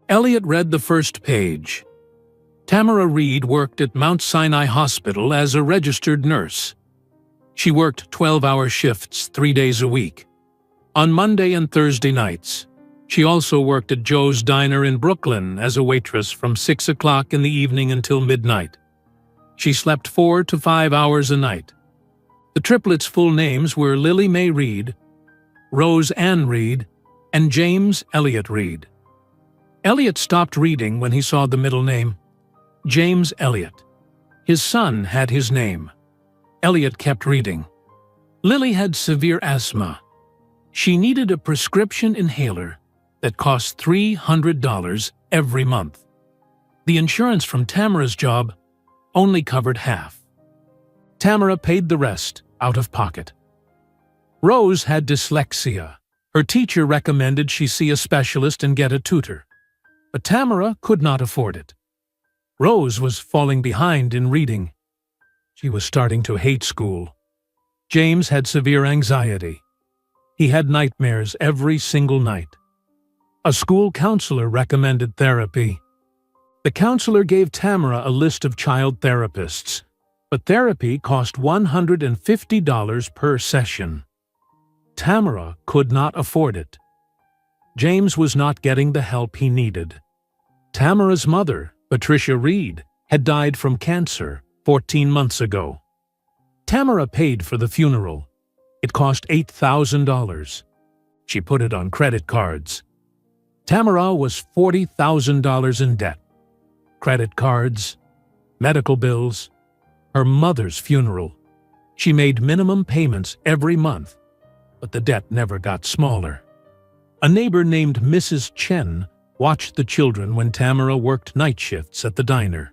Elliot read the first page. Tamara Reed worked at Mount Sinai Hospital as a registered nurse. She worked 12-hour shifts 3 days a week. On Monday and Thursday nights, she also worked at Joe's Diner in Brooklyn as a waitress from 6 o'clock in the evening until midnight. She slept 4 to 5 hours a night. The triplets' full names were Lily Mae Reed, Rose Ann Reed, and James Elliott Reed. Elliott stopped reading when he saw the middle name, James Elliott. His son had his name. Elliott kept reading. Lily had severe asthma. She needed a prescription inhaler that cost $300 every month. The insurance from Tamara's job only covered half. Tamara paid the rest out of pocket. Rose had dyslexia. Her teacher recommended she see a specialist and get a tutor, but Tamara could not afford it. Rose was falling behind in reading. She was starting to hate school. James had severe anxiety. He had nightmares every single night. A school counselor recommended therapy. The counselor gave Tamara a list of child therapists, but therapy cost $150 per session. Tamara could not afford it. James was not getting the help he needed. Tamara's mother, Patricia Reed, had died from cancer 14 months ago. Tamara paid for the funeral. It cost $8,000. She put it on credit cards. Tamara was $40,000 in debt. Credit cards, medical bills, her mother's funeral. She made minimum payments every month, but the debt never got smaller. A neighbor named Mrs. Chen watched the children when Tamara worked night shifts at the diner.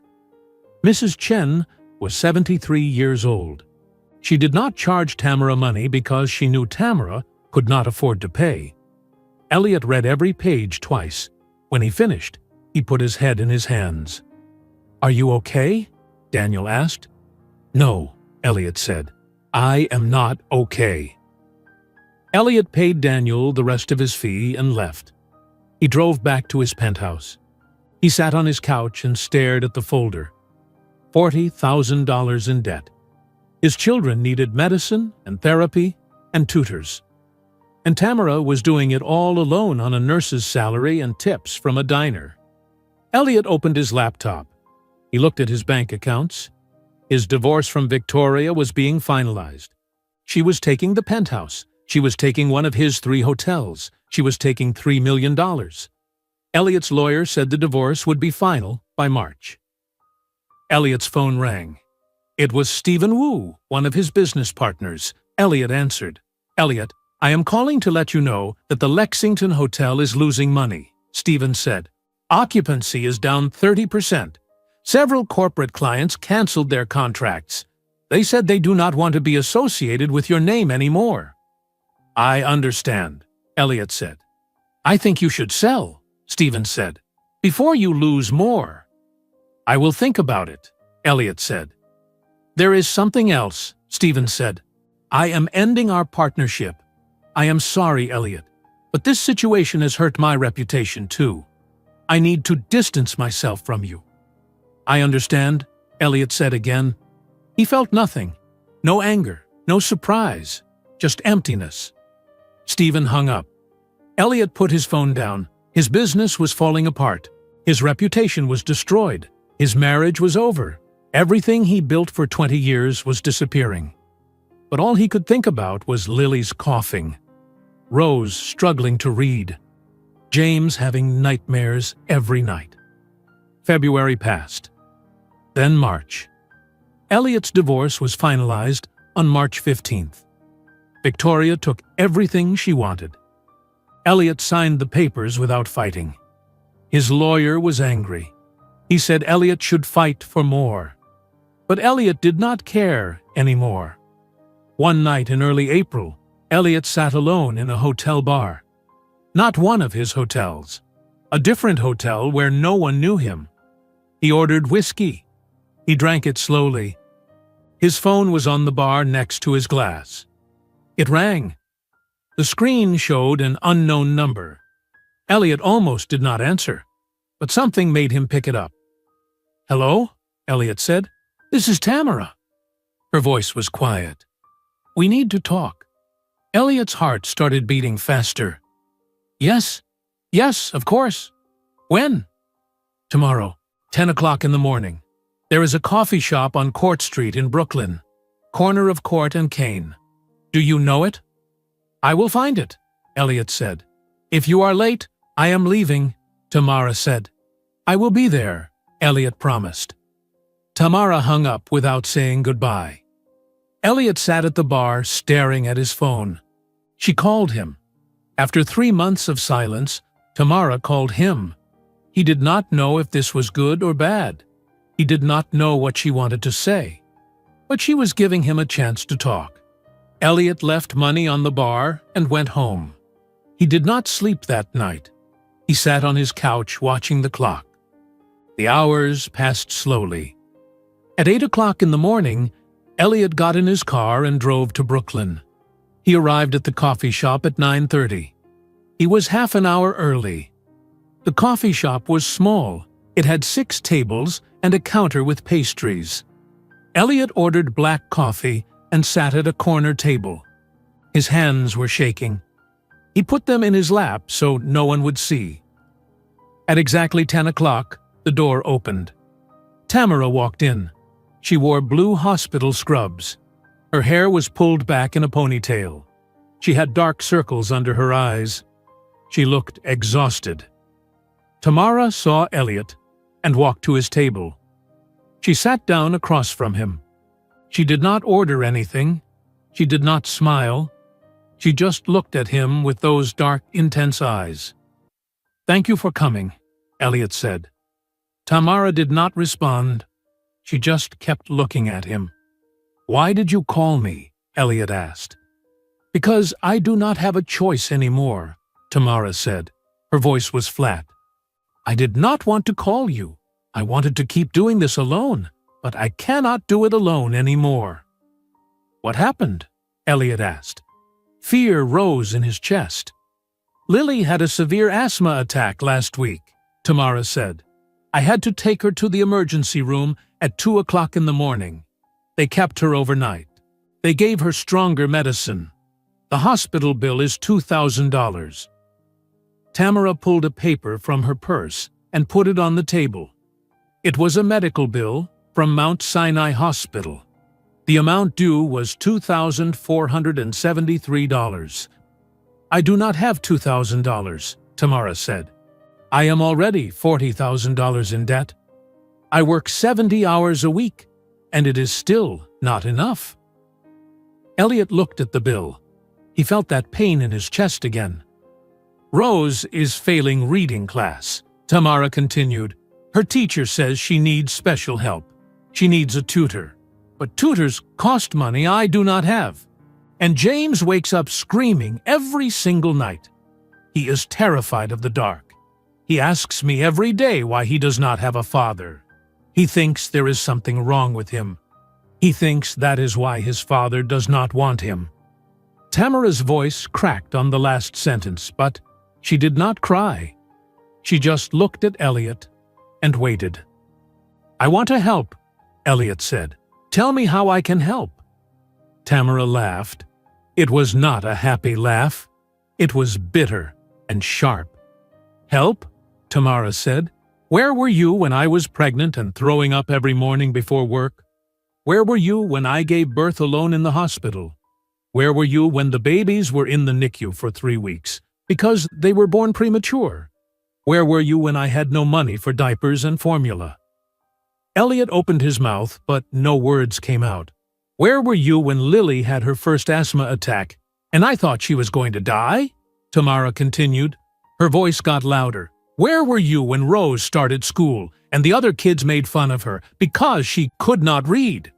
Mrs. Chen was 73 years old. She did not charge Tamara money because she knew Tamara could not afford to pay. Elliott read every page twice. When he finished, he put his head in his hands. "Are you okay?" Daniel asked. "No," Elliott said. "I am not okay." Elliott paid Daniel the rest of his fee and left. He drove back to his penthouse. He sat on his couch and stared at the folder. $40,000 in debt. His children needed medicine and therapy and tutors. And Tamara was doing it all alone on a nurse's salary and tips from a diner. Elliott opened his laptop. He looked at his bank accounts. His divorce from Victoria was being finalized. She was taking the penthouse. She was taking one of his 3 hotels. She was taking $3 million. Elliott's lawyer said the divorce would be final by March. Elliott's phone rang. It was Stephen Wu, one of his business partners. Elliott answered. "Elliott, I am calling to let you know that the Lexington Hotel is losing money," Stephen said. "Occupancy is down 30%. Several corporate clients canceled their contracts. They said they do not want to be associated with your name anymore." "I understand," Elliott said. "I think you should sell," Stephen said, "before you lose more." "I will think about it," Elliott said. "There is something else," Stephen said. "I am ending our partnership. I am sorry, Elliott, but this situation has hurt my reputation too. I need to distance myself from you." "I understand," Elliott said again. He felt nothing. No anger, no surprise, just emptiness. Stephen hung up. Elliott put his phone down. His business was falling apart. His reputation was destroyed. His marriage was over. Everything he built for 20 years was disappearing. But all he could think about was Lily's coughing, Rose struggling to read, James having nightmares every night. February passed. Then March. Elliott's divorce was finalized on March 15th. Victoria took everything she wanted. Elliott signed the papers without fighting. His lawyer was angry. He said Elliott should fight for more. But Elliott did not care anymore. One night in early April, Elliott sat alone in a hotel bar. Not one of his hotels. A different hotel where no one knew him. He ordered whiskey. He drank it slowly. His phone was on the bar next to his glass. It rang. The screen showed an unknown number. Elliott almost did not answer, but something made him pick it up. "Hello?" Elliott said. "This is Tamara." Her voice was quiet. "We need to talk." Elliott's heart started beating faster. Yes, of course. When?" "Tomorrow, 10 o'clock in the morning. There is a coffee shop on Court Street in Brooklyn. corner of Court and Kane. Do you know it? I will find it, Elliot said. If you are late, I am leaving, Tamara said. I will be there, Elliot promised. Tamara hung up without saying goodbye. Elliot sat at the bar staring at his phone. She called him. After 3 months of silence, Tamara called him. He did not know if this was good or bad. He did not know what she wanted to say. But she was giving him a chance to talk. Elliot left money on the bar and went home. He did not sleep that night. He sat on his couch watching the clock. The hours passed slowly. At 8 o'clock in the morning, Elliot got in his car and drove to Brooklyn. He arrived at the coffee shop at 9:30. He was half an hour early. The coffee shop was small. It had 6 tables and a counter with pastries. Elliot ordered black coffee and sat at a corner table. His hands were shaking. He put them in his lap so no one would see. At exactly 10 o'clock, the door opened. Tamara walked in. She wore blue hospital scrubs. Her hair was pulled back in a ponytail. She had dark circles under her eyes. She looked exhausted. Tamara saw Elliot and walked to his table. She sat down across from him. She did not order anything. She did not smile. She just looked at him with those dark, intense eyes. "Thank you for coming," Elliot said. Tamara did not respond. She just kept looking at him. "Why did you call me?" Elliot asked. "Because I do not have a choice anymore," Tamara said. Her voice was flat. "I did not want to call you. I wanted to keep doing this alone, but I cannot do it alone anymore." "What happened?" Elliot asked. Fear rose in his chest. "Lily had a severe asthma attack last week," Tamara said. "I had to take her to the emergency room at 2 o'clock in the morning. They kept her overnight. They gave her stronger medicine. The hospital bill is $2,000. Tamara pulled a paper from her purse and put it on the table. It was a medical bill from Mount Sinai Hospital. The amount due was $2,473. "I do not have $2,000, Tamara said. "I am already $40,000 in debt. I work 70 hours a week, and it is still not enough." Elliot looked at the bill. He felt that pain in his chest again. "Rose is failing reading class," Tamara continued. "Her teacher says she needs special help. She needs a tutor. But tutors cost money I do not have. And James wakes up screaming every single night. He is terrified of the dark. He asks me every day why he does not have a father. He thinks there is something wrong with him. He thinks that is why his father does not want him." Tamara's voice cracked on the last sentence, but she did not cry. She just looked at Elliot and waited. "I want to help," Elliot said. "Tell me how I can help." Tamara laughed. It was not a happy laugh. It was bitter and sharp. "Help?" Tamara said. "Where were you when I was pregnant and throwing up every morning before work? Where were you when I gave birth alone in the hospital? Where were you when the babies were in the NICU for 3 weeks because they were born premature? Where were you when I had no money for diapers and formula?" Elliot opened his mouth, but no words came out. "Where were you when Lily had her first asthma attack, and I thought she was going to die?" Tamara continued. Her voice got louder. "Where were you when Rose started school, and the other kids made fun of her because she could not read?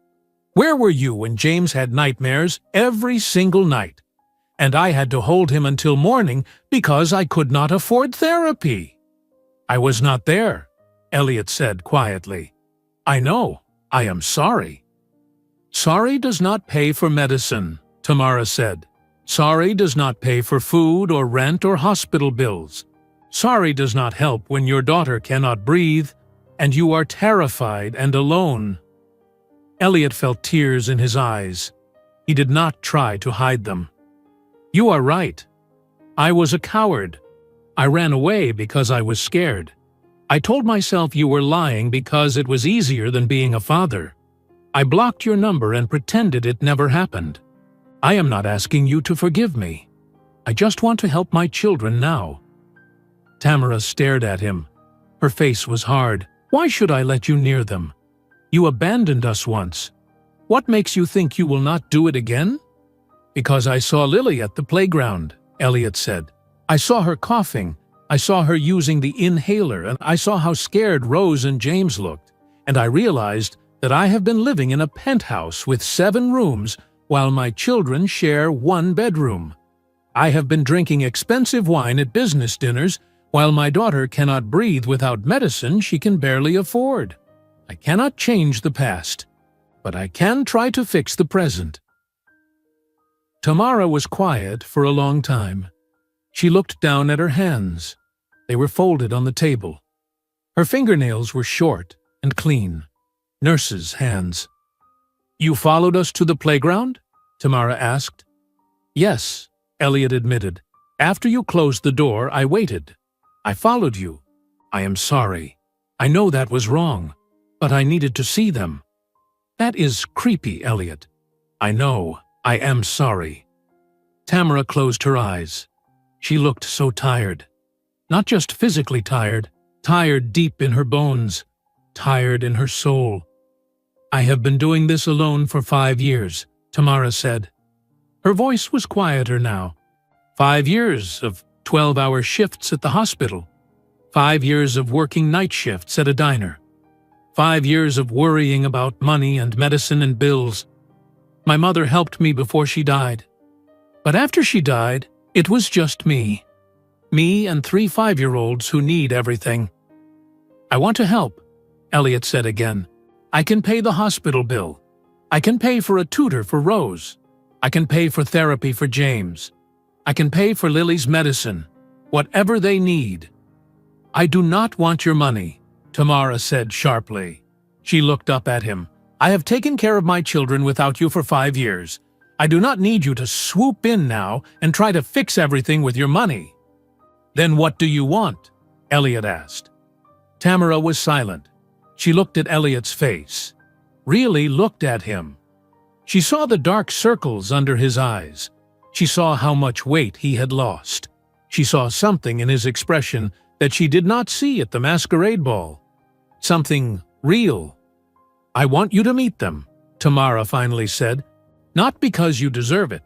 Where were you when James had nightmares every single night, and I had to hold him until morning because I could not afford therapy?" "I was not there," Elliot said quietly. "I know. I am sorry." "Sorry does not pay for medicine," Tamara said. "Sorry does not pay for food or rent or hospital bills. Sorry does not help when your daughter cannot breathe and you are terrified and alone." Elliot felt tears in his eyes. He did not try to hide them. "You are right. I was a coward. I ran away because I was scared. I told myself you were lying because it was easier than being a father. I blocked your number and pretended it never happened. I am not asking you to forgive me. I just want to help my children now." Tamara stared at him. Her face was hard. "Why should I let you near them? You abandoned us once. What makes you think you will not do it again?" "Because I saw Lily at the playground," Elliot said. "I saw her coughing. I saw her using the inhaler, and I saw how scared Rose and James looked, and I realized that I have been living in a penthouse with 7 rooms while my children share 1 bedroom. I have been drinking expensive wine at business dinners while my daughter cannot breathe without medicine she can barely afford. I cannot change the past, but I can try to fix the present." Tamara was quiet for a long time. She looked down at her hands. They were folded on the table. Her fingernails were short and clean. Nurse's hands. "You followed us to the playground?" Tamara asked. "Yes," Elliot admitted. "After you closed the door, I waited. I followed you. I am sorry. I know that was wrong, but I needed to see them." "That is creepy, Elliot." "I know. I am sorry." Tamara closed her eyes. She looked so tired. Not just physically tired, tired deep in her bones, tired in her soul. "I have been doing this alone for 5 years, Tamara said. Her voice was quieter now. 5 years of 12-hour shifts at the hospital. 5 years of working night shifts at a diner. 5 years of worrying about money and medicine and bills. My mother helped me before she died. But after she died, it was just me. Me and 3 5-year-olds who need everything. "I want to help," Elliot said again. "I can pay the hospital bill. I can pay for a tutor for Rose. I can pay for therapy for James. I can pay for Lily's medicine. Whatever they need." "I do not want your money," Tamara said sharply. She looked up at him. "I have taken care of my children without you for 5 years. I do not need you to swoop in now and try to fix everything with your money." "Then what do you want?" Elliot asked. Tamara was silent. She looked at Elliot's face. Really looked at him. She saw the dark circles under his eyes. She saw how much weight he had lost. She saw something in his expression that she did not see at the Masquerade ball. Something real. "I want you to meet them," Tamara finally said. "Not because you deserve it,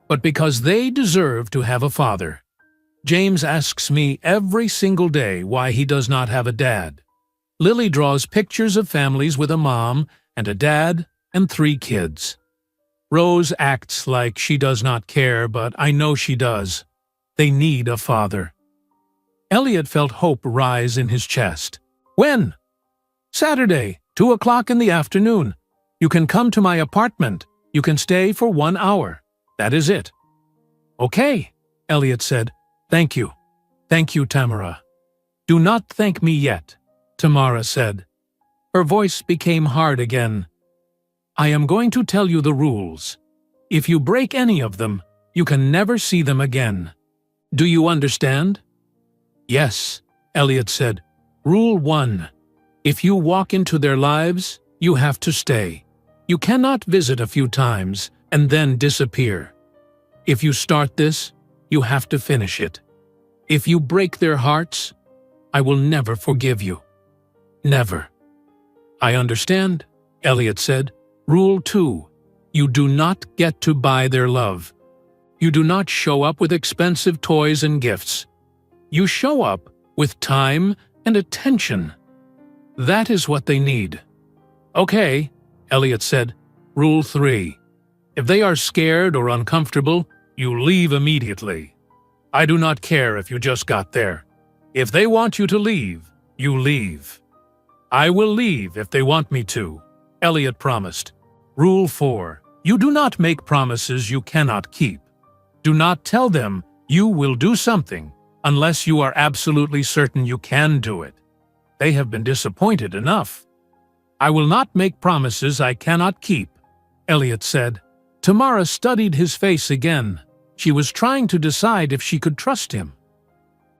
but because they deserve to have a father. James asks me every single day why he does not have a dad. Lily draws pictures of families with a mom and a dad and 3 kids. Rose acts like she does not care, but I know she does. They need a father." Elliot felt hope rise in his chest. "When?" "Saturday, 2 o'clock in the afternoon. You can come to my apartment. You can stay for 1 hour. That is it." "Okay," Elliot said. "Thank you. Thank you, Tamara." "Do not thank me yet," Tamara said. Her voice became hard again. "I am going to tell you the rules. If you break any of them, you can never see them again. Do you understand?" "Yes," Elliot said. "Rule 1. If you walk into their lives, you have to stay. You cannot visit a few times and then disappear. If you start this, you have to finish it. If you break their hearts, I will never forgive you. Never." "I understand," Elliot said. "Rule 2. You do not get to buy their love. You do not show up with expensive toys and gifts. You show up with time and attention. That is what they need." "Okay," Elliot said. "Rule 3. If they are scared or uncomfortable, you leave immediately. I do not care if you just got there. If they want you to leave, you leave." "I will leave if they want me to," Elliot promised. Rule 4. You do not make promises you cannot keep. Do not tell them you will do something unless you are absolutely certain you can do it. They have been disappointed enough. "I will not make promises I cannot keep," Elliot said. Tamara studied his face again. She was trying to decide if she could trust him.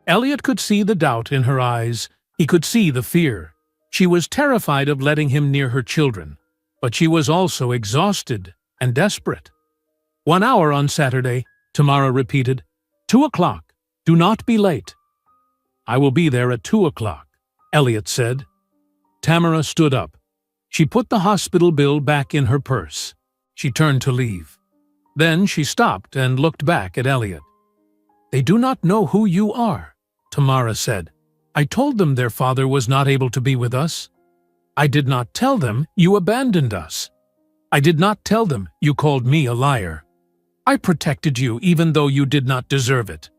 Elliot could see the doubt in her eyes. He could see the fear. She was terrified of letting him near her children, but she was also exhausted and desperate. 1 hour on Saturday, Tamara repeated. 2 o'clock. Do not be late. I will be there at 2 o'clock, Elliot said. Tamara stood up. She put the hospital bill back in her purse. She turned to leave. Then she stopped and looked back at Elliot. They do not know who you are, Tamara said. I told them their father was not able to be with us. I did not tell them you abandoned us. I did not tell them you called me a liar. I protected you even though you did not deserve it.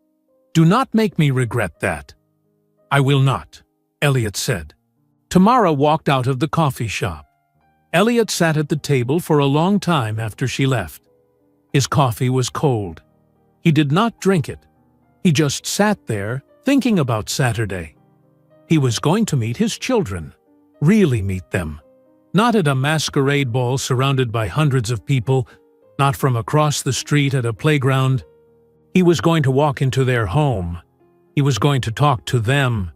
Do not make me regret that. I will not, Elliot said. Tamara walked out of the coffee shop. Elliot sat at the table for a long time after she left. His coffee was cold. He did not drink it. He just sat there, thinking about Saturday. He was going to meet his children, really meet them. Not at a masquerade ball surrounded by hundreds of people, not from across the street at a playground. He was going to walk into their home. He was going to talk to them.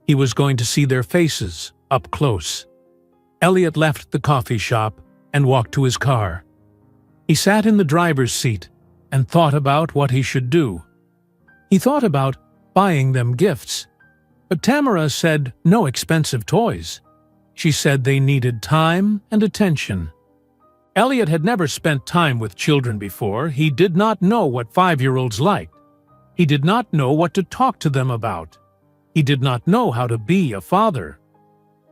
He was going to see their faces up close. Elliot left the coffee shop and walked to his car. He sat in the driver's seat and thought about what he should do. He thought about buying them gifts. But Tamara said no expensive toys. She said they needed time and attention. Elliot had never spent time with children before. He did not know what 5-year-olds liked. He did not know what to talk to them about. He did not know how to be a father.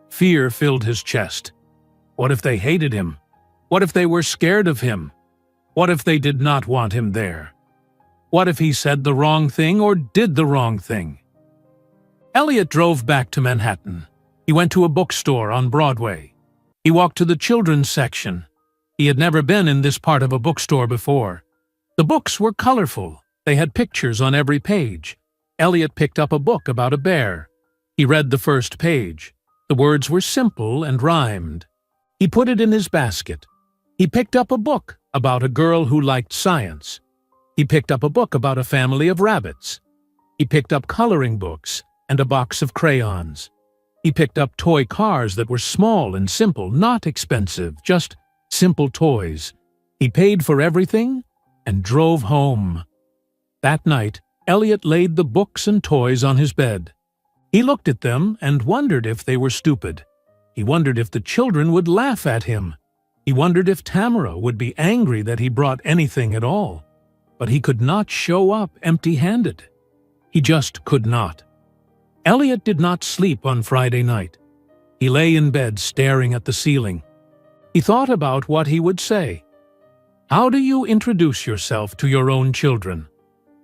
Fear filled his chest. What if they hated him? What if they were scared of him? What if they did not want him there? What if he said the wrong thing or did the wrong thing? Elliot drove back to Manhattan. He went to a bookstore on Broadway. He walked to the children's section. He had never been in this part of a bookstore before. The books were colorful. They had pictures on every page. Elliot picked up a book about a bear. He read the first page. The words were simple and rhymed. He put it in his basket. He picked up a book about a girl who liked science. He picked up a book about a family of rabbits. He picked up coloring books and a box of crayons. He picked up toy cars that were small and simple, not expensive, just simple toys. He paid for everything and drove home. That night, Elliot laid the books and toys on his bed. He looked at them and wondered if they were stupid. He wondered if the children would laugh at him. He wondered if Tamara would be angry that he brought anything at all. But he could not show up empty-handed. He just could not. Elliot did not sleep on Friday night. He lay in bed staring at the ceiling. He thought about what he would say. How do you introduce yourself to your own children?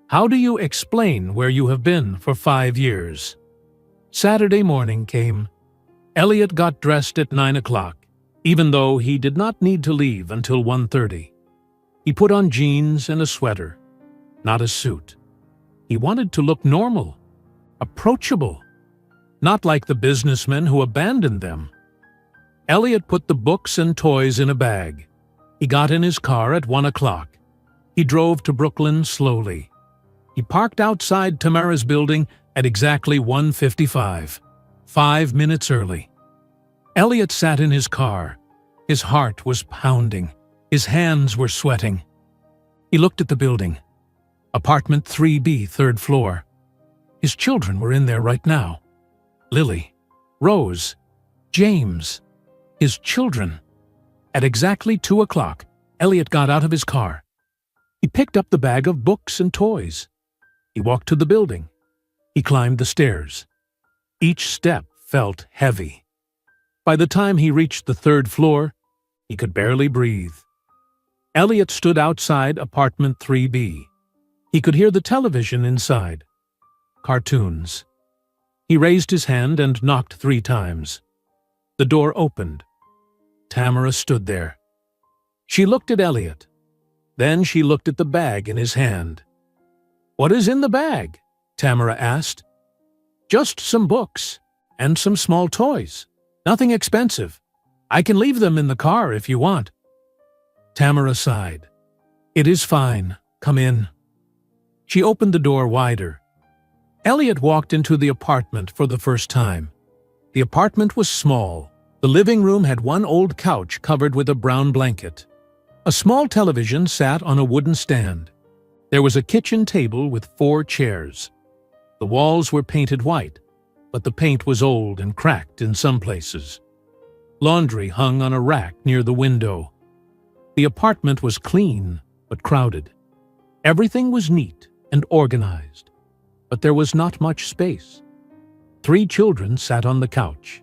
How do you explain where you have been for 5 years? Saturday morning came. Elliot got dressed at 9 o'clock, even though he did not need to leave until 1:30. He put on jeans and a sweater, not a suit. He wanted to look normal, approachable, not like the businessmen who abandoned them. Elliot put the books and toys in a bag. He got in his car at 1 o'clock. He drove to Brooklyn slowly. He parked outside Tamara's building at exactly 1:55, 5 minutes early. Elliot sat in his car. His heart was pounding. His hands were sweating. He looked at the building. Apartment 3B, 3rd floor. His children were in there right now. Lily, Rose, James. His children. At exactly 2 o'clock, Elliot got out of his car. He picked up the bag of books and toys. He walked to the building. He climbed the stairs. Each step felt heavy. By the time he reached the 3rd floor, he could barely breathe. Elliot stood outside apartment 3B. He could hear the television inside. Cartoons. He raised his hand and knocked 3 times. The door opened. Tamara stood there. She looked at Elliot. Then she looked at the bag in his hand. "What is in the bag?" Tamara asked. "Just some books and some small toys. Nothing expensive. I can leave them in the car if you want." Tamara sighed. "It is fine. Come in." She opened the door wider. Elliot walked into the apartment for the first time. The apartment was small, The living room had one old couch covered with a brown blanket. A small television sat on a wooden stand. There was a kitchen table with 4 chairs. The walls were painted white, but the paint was old and cracked in some places. Laundry hung on a rack near the window. The apartment was clean, but crowded. Everything was neat and organized, but there was not much space. 3 children sat on the couch.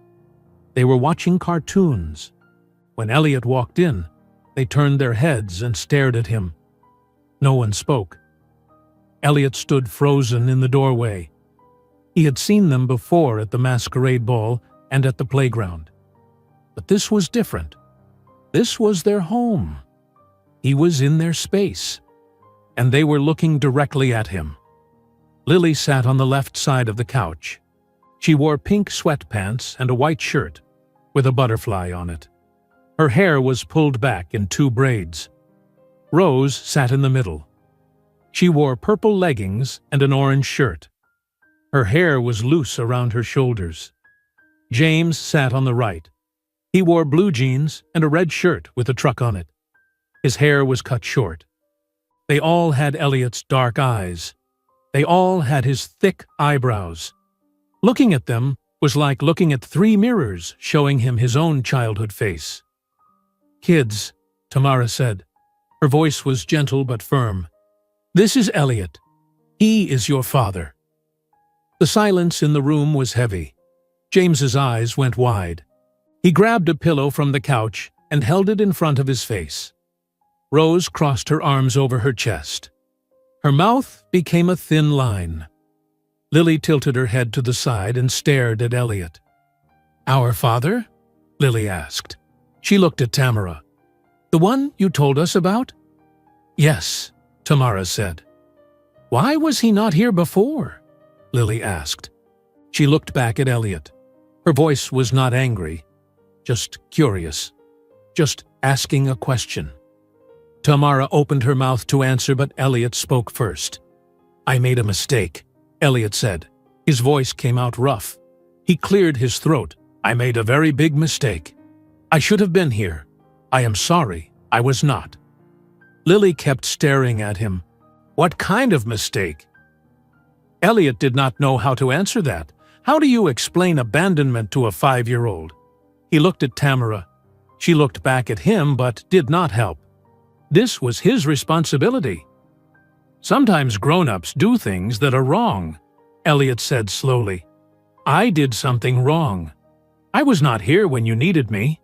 They were watching cartoons. When Elliot walked in, they turned their heads and stared at him. No one spoke. Elliot stood frozen in the doorway. He had seen them before at the Masquerade ball and at the playground. But this was different. This was their home. He was in their space, and they were looking directly at him. Lily sat on the left side of the couch. She wore pink sweatpants and a white shirt with a butterfly on it. Her hair was pulled back in 2 braids. Rose sat in the middle. She wore purple leggings and an orange shirt. Her hair was loose around her shoulders. James sat on the right. He wore blue jeans and a red shirt with a truck on it. His hair was cut short. They all had Elliot's dark eyes. They all had his thick eyebrows. Looking at them was like looking at 3 mirrors showing him his own childhood face. "Kids," Tamara said. Her voice was gentle but firm. "This is Elliot. He is your father." The silence in the room was heavy. James's eyes went wide. He grabbed a pillow from the couch and held it in front of his face. Rose crossed her arms over her chest. Her mouth became a thin line. Lily tilted her head to the side and stared at Elliot. "Our father?" Lily asked. She looked at Tamara. "The one you told us about?" "Yes," Tamara said. "Why was he not here before?" Lily asked. She looked back at Elliot. Her voice was not angry, just curious, just asking a question. Tamara opened her mouth to answer, but Elliot spoke first. "I made a mistake," Elliot said. His voice came out rough. He cleared his throat. "I made a very big mistake. I should have been here. I am sorry, I was not." Lily kept staring at him. "What kind of mistake?" Elliot did not know how to answer that. How do you explain abandonment to a 5-year-old? He looked at Tamara. She looked back at him but did not help. This was his responsibility. "Sometimes grown-ups do things that are wrong," Elliot said slowly. "I did something wrong. I was not here when you needed me.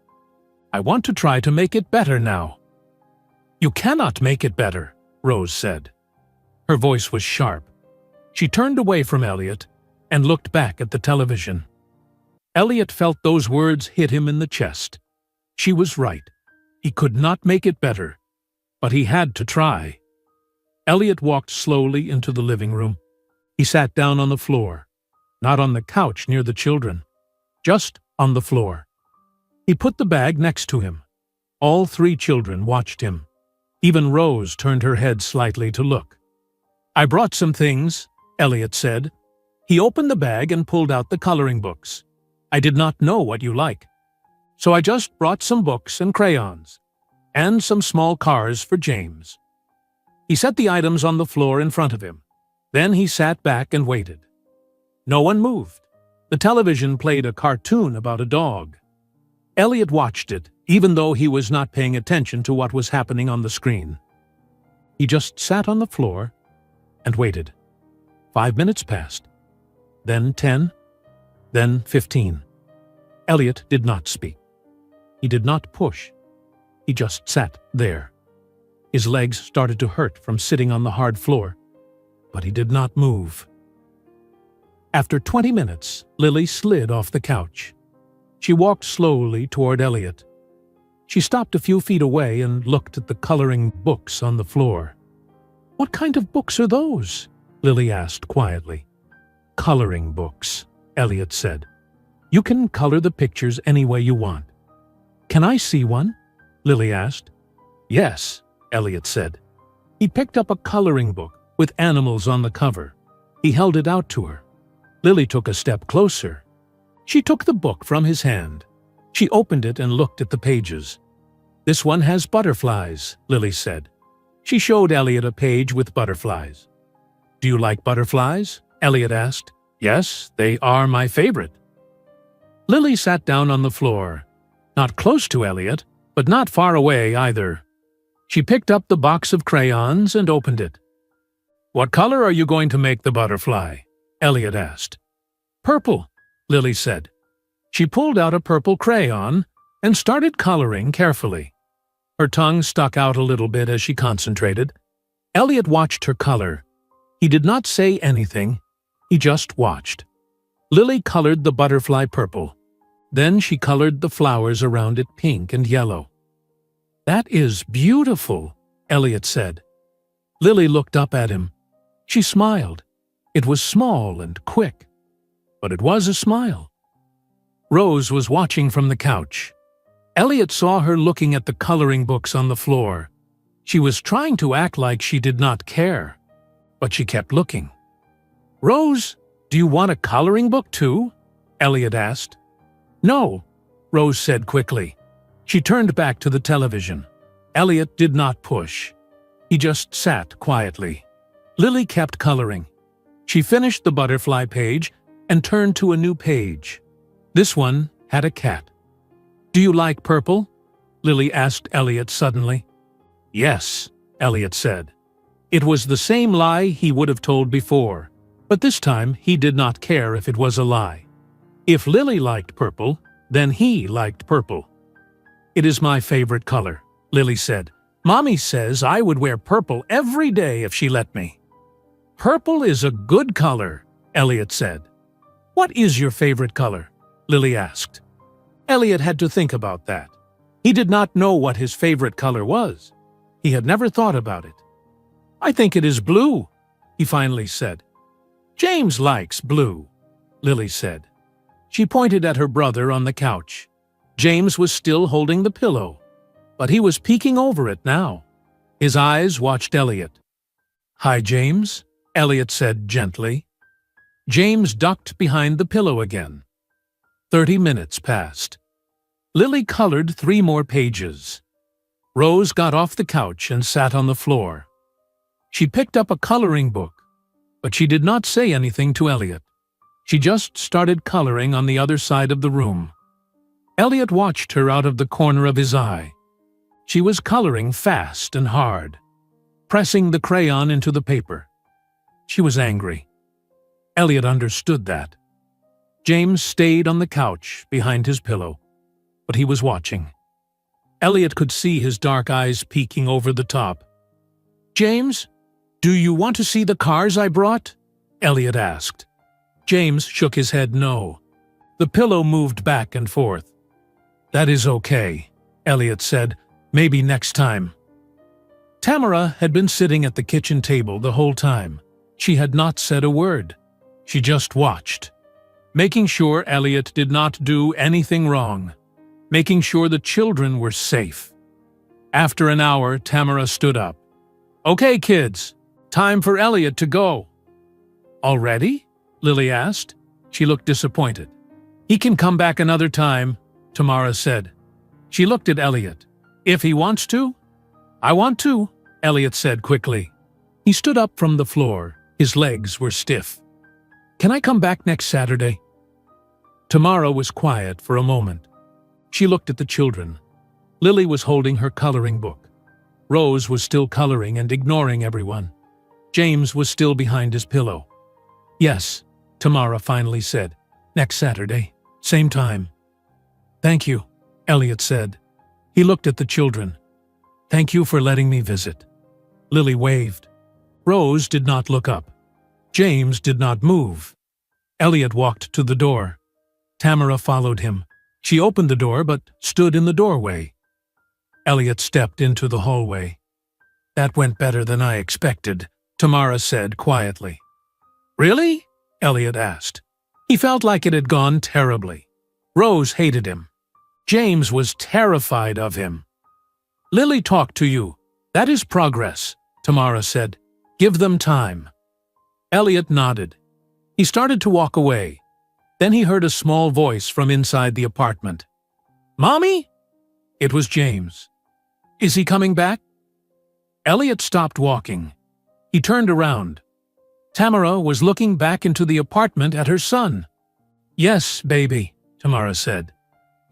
I want to try to make it better now." "You cannot make it better," Rose said. Her voice was sharp. She turned away from Elliot and looked back at the television. Elliot felt those words hit him in the chest. She was right. He could not make it better, but he had to try. Elliot walked slowly into the living room. He sat down on the floor, not on the couch near the children, just on the floor. He put the bag next to him. All 3 children watched him. Even Rose turned her head slightly to look. "I brought some things," Elliot said. He opened the bag and pulled out the coloring books. "I did not know what you like, so I just brought some books and crayons, and some small cars for James." He set the items on the floor in front of him. Then he sat back and waited. No one moved. The television played a cartoon about a dog. Elliot watched it, even though he was not paying attention to what was happening on the screen. He just sat on the floor and waited. 5 minutes passed, then 10, then 15. Elliot did not speak. He did not push. He just sat there. His legs started to hurt from sitting on the hard floor, but he did not move. After 20 minutes, Lily slid off the couch. She walked slowly toward Elliot. She stopped a few feet away and looked at the coloring books on the floor. "What kind of books are those?" Lily asked quietly. "Coloring books," Elliot said. "You can color the pictures any way you want." "Can I see one?" Lily asked. "Yes," Elliot said. He picked up a coloring book with animals on the cover. He held it out to her. Lily took a step closer. She took the book from his hand. She opened it and looked at the pages. "This one has butterflies," Lily said. She showed Elliot a page with butterflies. "Do you like butterflies?" Elliot asked. "Yes, they are my favorite." Lily sat down on the floor, not close to Elliot, but not far away either. She picked up the box of crayons and opened it. "What color are you going to make the butterfly?" Elliot asked. "Purple," Lily said. She pulled out a purple crayon and started coloring carefully. Her tongue stuck out a little bit as she concentrated. Elliot watched her color. He did not say anything. He just watched. Lily colored the butterfly purple. Then she colored the flowers around it pink and yellow. "That is beautiful," Elliot said. Lily looked up at him. She smiled. It was small and quick, but it was a smile. Rose was watching from the couch. Elliot saw her looking at the coloring books on the floor. She was trying to act like she did not care, but she kept looking. "Rose, do you want a coloring book too?" Elliot asked. "No," Rose said quickly. She turned back to the television. Elliot did not push. He just sat quietly. Lily kept coloring. She finished the butterfly page and turned to a new page. This one had a cat. "Do you like purple?" Lily asked Elliot suddenly. "Yes," Elliot said. It was the same lie he would have told before, but this time he did not care if it was a lie. If Lily liked purple, then he liked purple. "It is my favorite color," Lily said. "Mommy says I would wear purple every day if she let me." "Purple is a good color," Elliot said. "What is your favorite color?" Lily asked. Elliot had to think about that. He did not know what his favorite color was. He had never thought about it. "I think it is blue," he finally said. "James likes blue," Lily said. She pointed at her brother on the couch. James was still holding the pillow, but he was peeking over it now. His eyes watched Elliot. "Hi, James," Elliot said gently. James ducked behind the pillow again. 30 minutes passed. Lily colored 3 more pages. Rose got off the couch and sat on the floor. She picked up a coloring book, but she did not say anything to Elliot. She just started coloring on the other side of the room. Elliot watched her out of the corner of his eye. She was coloring fast and hard, pressing the crayon into the paper. She was angry. Elliot understood that. James stayed on the couch behind his pillow, but he was watching. Elliot could see his dark eyes peeking over the top. "James, do you want to see the cars I brought?" Elliot asked. James shook his head no. The pillow moved back and forth. "That is okay," Elliot said. "Maybe next time." Tamara had been sitting at the kitchen table the whole time. She had not said a word. She just watched, making sure Elliot did not do anything wrong, making sure the children were safe. After an hour, Tamara stood up. "Okay, kids, time for Elliot to go." "Already?" Lily asked. She looked disappointed. "He can come back another time," Tamara said. She looked at Elliot. "If he wants to?" "I want to," Elliot said quickly. He stood up from the floor. His legs were stiff. "Can I come back next Saturday?" Tamara was quiet for a moment. She looked at the children. Lily was holding her coloring book. Rose was still coloring and ignoring everyone. James was still behind his pillow. "Yes," Tamara finally said. "Next Saturday, same time." "Thank you," Elliot said. He looked at the children. "Thank you for letting me visit." Lily waved. Rose did not look up. James did not move. Elliot walked to the door. Tamara followed him. She opened the door but stood in the doorway. Elliot stepped into the hallway. "That went better than I expected," Tamara said quietly. "Really?" Elliot asked. He felt like it had gone terribly. Rose hated him. James was terrified of him. "Lily talked to you. That is progress," Tamara said. "Give them time." Elliot nodded. He started to walk away. Then he heard a small voice from inside the apartment. "Mommy?" It was James. "Is he coming back?" Elliot stopped walking. He turned around. Tamara was looking back into the apartment at her son. "Yes, baby," Tamara said.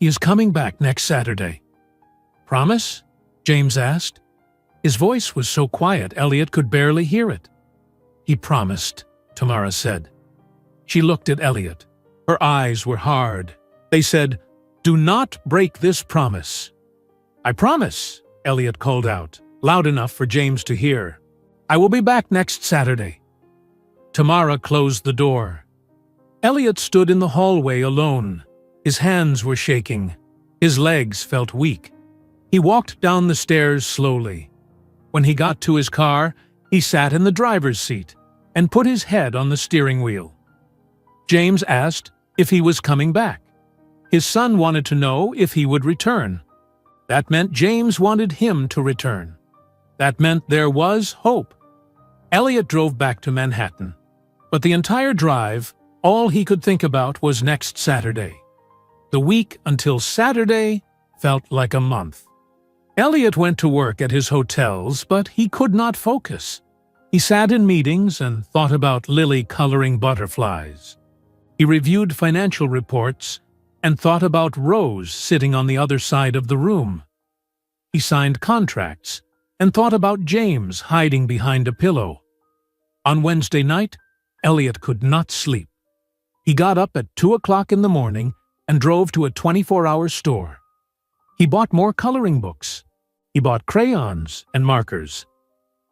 "He is coming back next Saturday." "Promise?" James asked. His voice was so quiet Elliot could barely hear it. "He promised," Tamara said. She looked at Elliot. Her eyes were hard. They said, "Do not break this promise." "I promise," Elliot called out, loud enough for James to hear. "I will be back next Saturday." Tamara closed the door. Elliot stood in the hallway alone. His hands were shaking. His legs felt weak. He walked down the stairs slowly. When he got to his car, he sat in the driver's seat and put his head on the steering wheel. James asked if he was coming back. His son wanted to know if he would return. That meant James wanted him to return. That meant there was hope. Elliot drove back to Manhattan. But the entire drive, all he could think about was next Saturday. The week until Saturday felt like a month. Elliot went to work at his hotels, but he could not focus. He sat in meetings and thought about Lily coloring butterflies. He reviewed financial reports and thought about Rose sitting on the other side of the room. He signed contracts and thought about James hiding behind a pillow. On Wednesday night, Elliot could not sleep. He got up at 2 o'clock in the morning and drove to a 24-hour store. He bought more coloring books. He bought crayons and markers.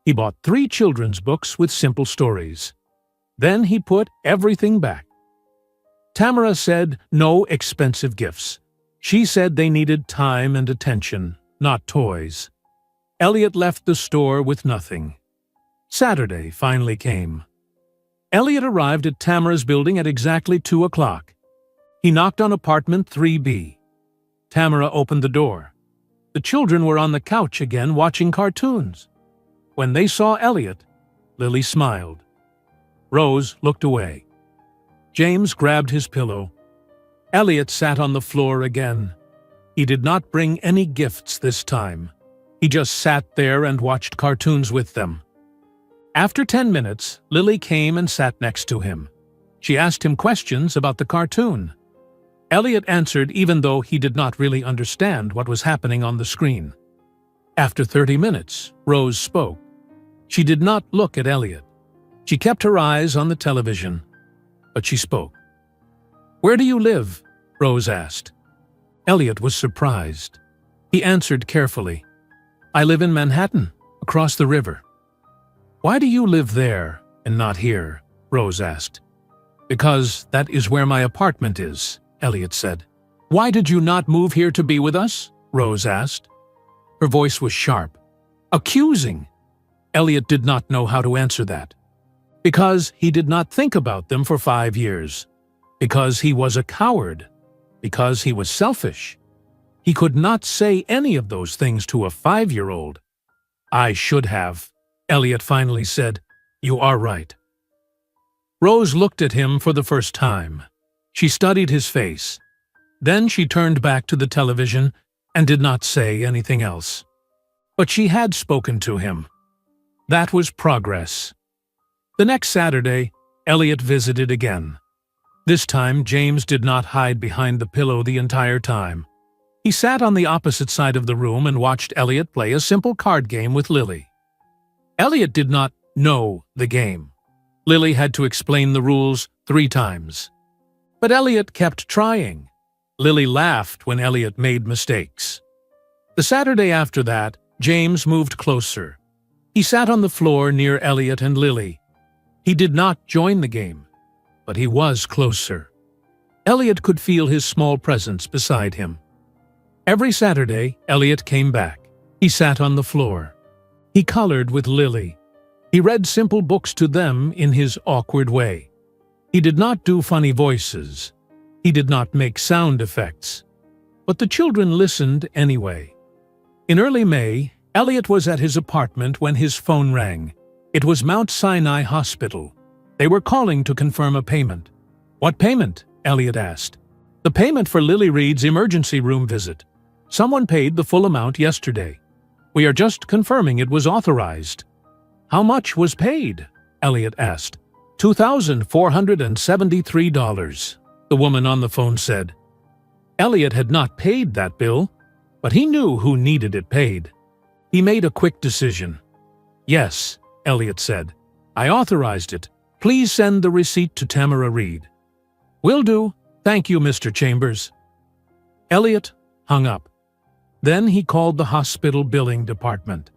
He bought 3 children's books with simple stories. Then he put everything back. Tamara said no expensive gifts. She said they needed time and attention, not toys. Elliot left the store with nothing. Saturday finally came. Elliot arrived at Tamara's building at exactly 2 o'clock. He knocked on apartment 3B. Tamara opened the door. The children were on the couch again watching cartoons. When they saw Elliot, Lily smiled. Rose looked away. James grabbed his pillow. Elliot sat on the floor again. He did not bring any gifts this time. He just sat there and watched cartoons with them. After 10 minutes, Lily came and sat next to him. She asked him questions about the cartoon. Elliot answered even though he did not really understand what was happening on the screen. After 30 minutes, Rose spoke. She did not look at Elliot. She kept her eyes on the television. But she spoke. "Where do you live?" Rose asked. Elliot was surprised. He answered carefully. "I live in Manhattan, across the river." "Why do you live there and not here?" Rose asked. "Because that is where my apartment is," Elliot said. "Why did you not move here to be with us?" Rose asked. Her voice was sharp, accusing. Elliot did not know how to answer that. Because he did not think about them for 5 years. Because he was a coward. Because he was selfish. He could not say any of those things to a 5-year-old. "I should have," Elliot finally said. "You are right." Rose looked at him for the first time. She studied his face. Then she turned back to the television and did not say anything else. But she had spoken to him. That was progress. The next Saturday, Elliot visited again. This time, James did not hide behind the pillow the entire time. He sat on the opposite side of the room and watched Elliot play a simple card game with Lily. Elliot did not know the game. Lily had to explain the rules 3 times. But Elliot kept trying. Lily laughed when Elliot made mistakes. The Saturday after that, James moved closer. He sat on the floor near Elliot and Lily. He did not join the game, but he was closer. Elliot could feel his small presence beside him. Every Saturday, Elliot came back. He sat on the floor. He colored with Lily. He read simple books to them in his awkward way. He did not do funny voices. He did not make sound effects. But the children listened anyway. In early May, Elliot was at his apartment when his phone rang. It was Mount Sinai Hospital. They were calling to confirm a payment. "What payment?" Elliot asked. The payment for Lily Reed's emergency room visit. Someone paid the full amount yesterday. We are just confirming it was authorized. How much was paid? Elliot asked. $2,473, the woman on the phone said. Elliot had not paid that bill, but he knew who needed it paid. He made a quick decision. Yes, Elliot said. I authorized it. Please send the receipt to Tamara Reed. Will do. Thank you, Mr. Chambers. Elliot hung up. Then he called the hospital billing department.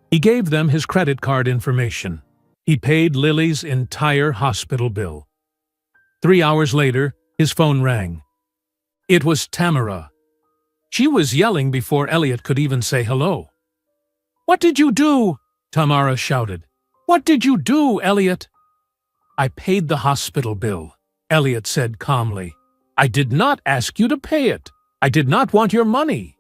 He gave them his credit card information. He paid Lily's entire hospital bill. 3 hours later, his phone rang. It was Tamara. She was yelling before Elliot could even say hello. What did you do? Tamara shouted. What did you do, Elliot? I paid the hospital bill, Elliot said calmly. I did not ask you to pay it. I did not want your money.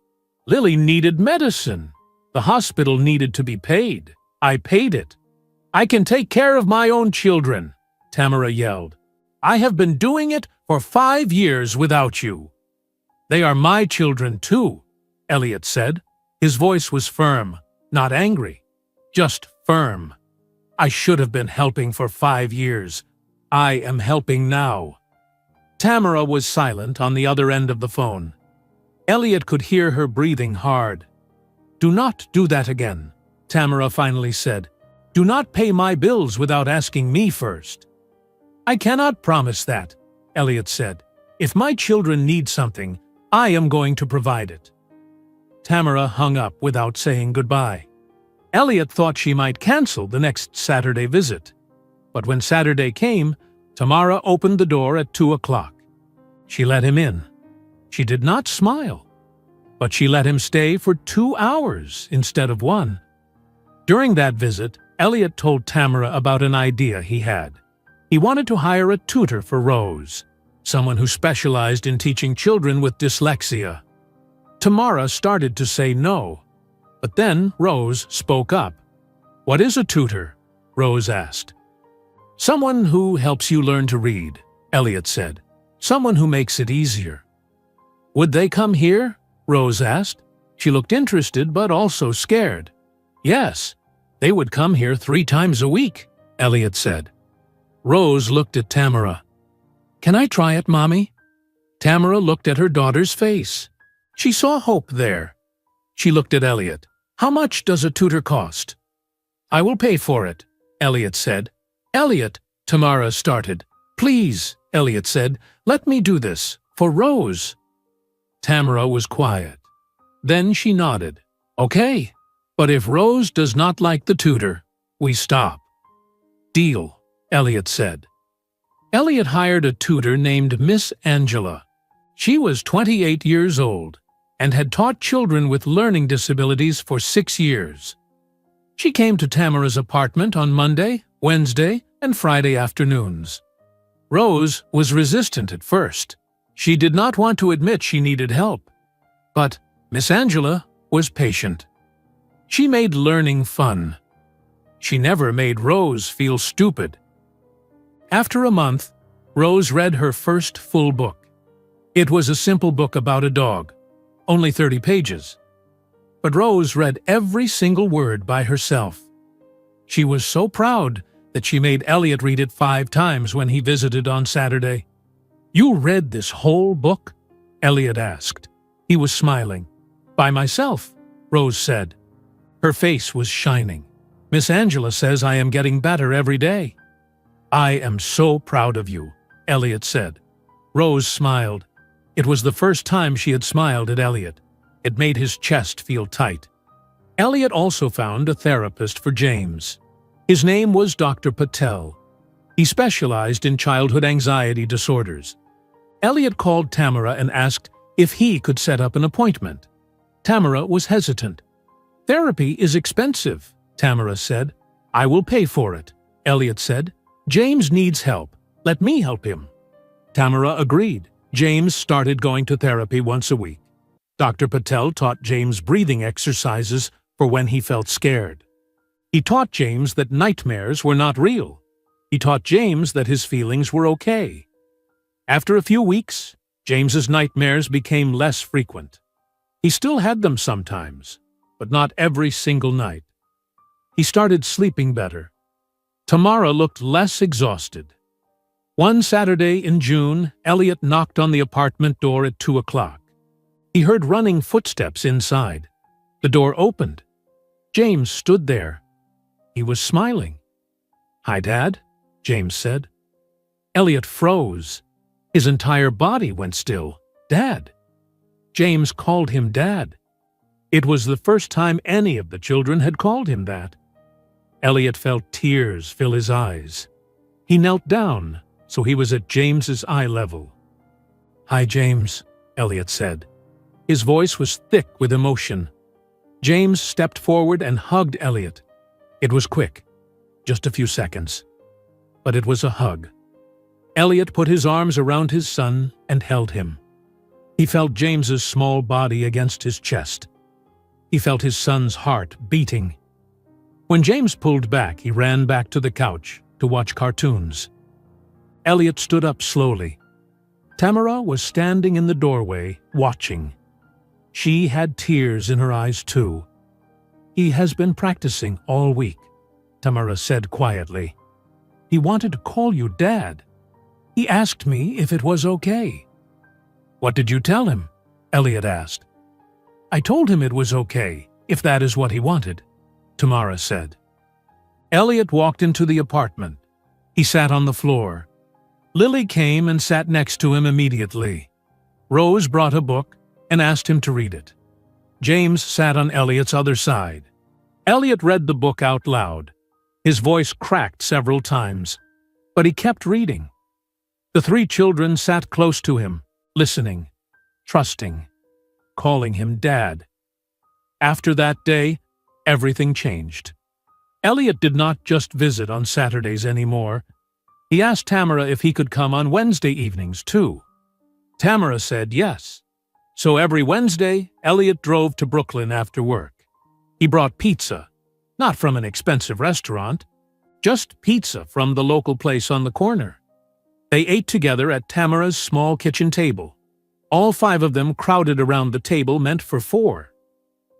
Lily needed medicine. The hospital needed to be paid. I paid it. I can take care of my own children, Tamara yelled. I have been doing it for 5 years without you. They are my children too, Elliot said. His voice was firm, not angry, just firm. I should have been helping for 5 years. I am helping now. Tamara was silent on the other end of the phone. Elliot could hear her breathing hard. Do not do that again, Tamara finally said. Do not pay my bills without asking me first. I cannot promise that, Elliot said. If my children need something, I am going to provide it. Tamara hung up without saying goodbye. Elliot thought she might cancel the next Saturday visit. But when Saturday came, Tamara opened the door at 2 o'clock. She let him in. She did not smile, but she let him stay for 2 hours instead of 1. During that visit, Elliot told Tamara about an idea he had. He wanted to hire a tutor for Rose, someone who specialized in teaching children with dyslexia. Tamara started to say no, but then Rose spoke up. What is a tutor? Rose asked. Someone who helps you learn to read, Elliot said. Someone who makes it easier. Would they come here? Rose asked. She looked interested but also scared. Yes, they would come here 3 times a week, Elliot said. Rose looked at Tamara. Can I try it, Mommy? Tamara looked at her daughter's face. She saw hope there. She looked at Elliot. How much does a tutor cost? I will pay for it, Elliot said. Elliot, Tamara started. Please, Elliot said, let me do this, for Rose. Tamara was quiet. Then she nodded. Okay, but if Rose does not like the tutor, we stop. Deal, Elliot said. Elliot hired a tutor named Miss Angela. She was 28 years old and had taught children with learning disabilities for 6 years. She came to Tamara's apartment on Monday, Wednesday, and Friday afternoons. Rose was resistant at first. She did not want to admit she needed help. But Miss Angela was patient. She made learning fun. She never made Rose feel stupid. After a month, Rose read her first full book. It was a simple book about a dog, only 30 pages. But Rose read every single word by herself. She was so proud that she made Elliot read it 5 times when he visited on Saturday. You read this whole book? Elliot asked. He was smiling. By myself, Rose said. Her face was shining. Miss Angela says I am getting better every day. I am so proud of you, Elliot said. Rose smiled. It was the first time she had smiled at Elliot. It made his chest feel tight. Elliot also found a therapist for James. His name was Dr. Patel. He specialized in childhood anxiety disorders. Elliot called Tamara and asked if he could set up an appointment. Tamara was hesitant. Therapy is expensive, Tamara said. I will pay for it, Elliot said. James needs help. Let me help him. Tamara agreed. James started going to therapy once a week. Dr. Patel taught James breathing exercises for when he felt scared. He taught James that nightmares were not real. He taught James that his feelings were okay. After a few weeks, James's nightmares became less frequent. He still had them sometimes, but not every single night. He started sleeping better. Tamara looked less exhausted. One Saturday in June, Elliot knocked on the apartment door at 2 o'clock. He heard running footsteps inside. The door opened. James stood there. He was smiling. "Hi, Dad," James said. Elliot froze. His entire body went still. "Dad." James called him Dad. It was the first time any of the children had called him that. Elliot felt tears fill his eyes. He knelt down, so he was at James's eye level. "Hi, James," Elliot said. His voice was thick with emotion. James stepped forward and hugged Elliot. It was quick, just a few seconds. But it was a hug. Elliot put his arms around his son and held him. He felt James's small body against his chest. He felt his son's heart beating. When James pulled back, he ran back to the couch to watch cartoons. Elliot stood up slowly. Tamara was standing in the doorway, watching. She had tears in her eyes, too. "He has been practicing all week," Tamara said quietly. "He wanted to call you Dad. He asked me if it was okay." "What did you tell him?" Elliot asked. "I told him it was okay, if that is what he wanted," Tamara said. Elliot walked into the apartment. He sat on the floor. Lily came and sat next to him immediately. Rose brought a book and asked him to read it. James sat on Elliot's other side. Elliot read the book out loud. His voice cracked several times, but he kept reading. The three children sat close to him, listening, trusting, calling him Dad. After that day, everything changed. Elliot did not just visit on Saturdays anymore. He asked Tamara if he could come on Wednesday evenings, too. Tamara said yes. So every Wednesday, Elliot drove to Brooklyn after work. He brought pizza, not from an expensive restaurant, just pizza from the local place on the corner. They ate together at Tamara's small kitchen table. All 5 of them crowded around the table meant for 4.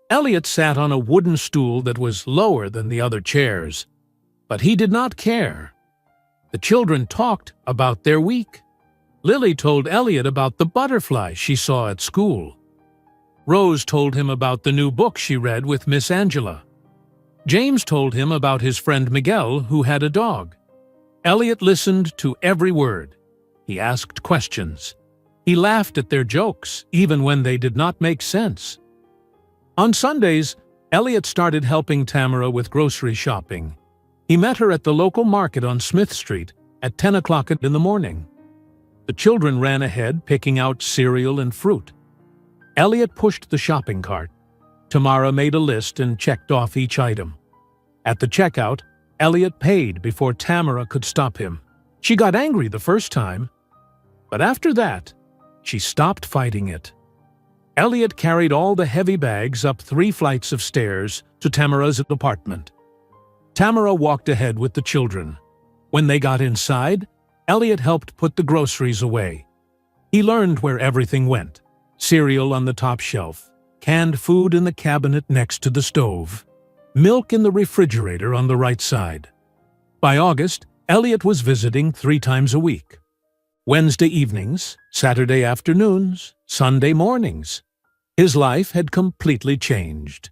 Elliot sat on a wooden stool that was lower than the other chairs, but he did not care. The children talked about their week. Lily told Elliot about the butterfly she saw at school. Rose told him about the new book she read with Miss Angela. James told him about his friend Miguel, who had a dog. Elliot listened to every word. He asked questions. He laughed at their jokes, even when they did not make sense. On Sundays, Elliot started helping Tamara with grocery shopping. He met her at the local market on Smith Street at 10 o'clock in the morning. The children ran ahead, picking out cereal and fruit. Elliot pushed the shopping cart. Tamara made a list and checked off each item. At the checkout, Elliot paid before Tamara could stop him. She got angry the first time, but after that, she stopped fighting it. Elliot carried all the heavy bags up 3 flights of stairs to Tamara's apartment. Tamara walked ahead with the children. When they got inside, Elliot helped put the groceries away. He learned where everything went: cereal on the top shelf, canned food in the cabinet next to the stove, milk in the refrigerator on the right side. By August, Elliot was visiting 3 times a week. Wednesday evenings, Saturday afternoons, Sunday mornings. His life had completely changed.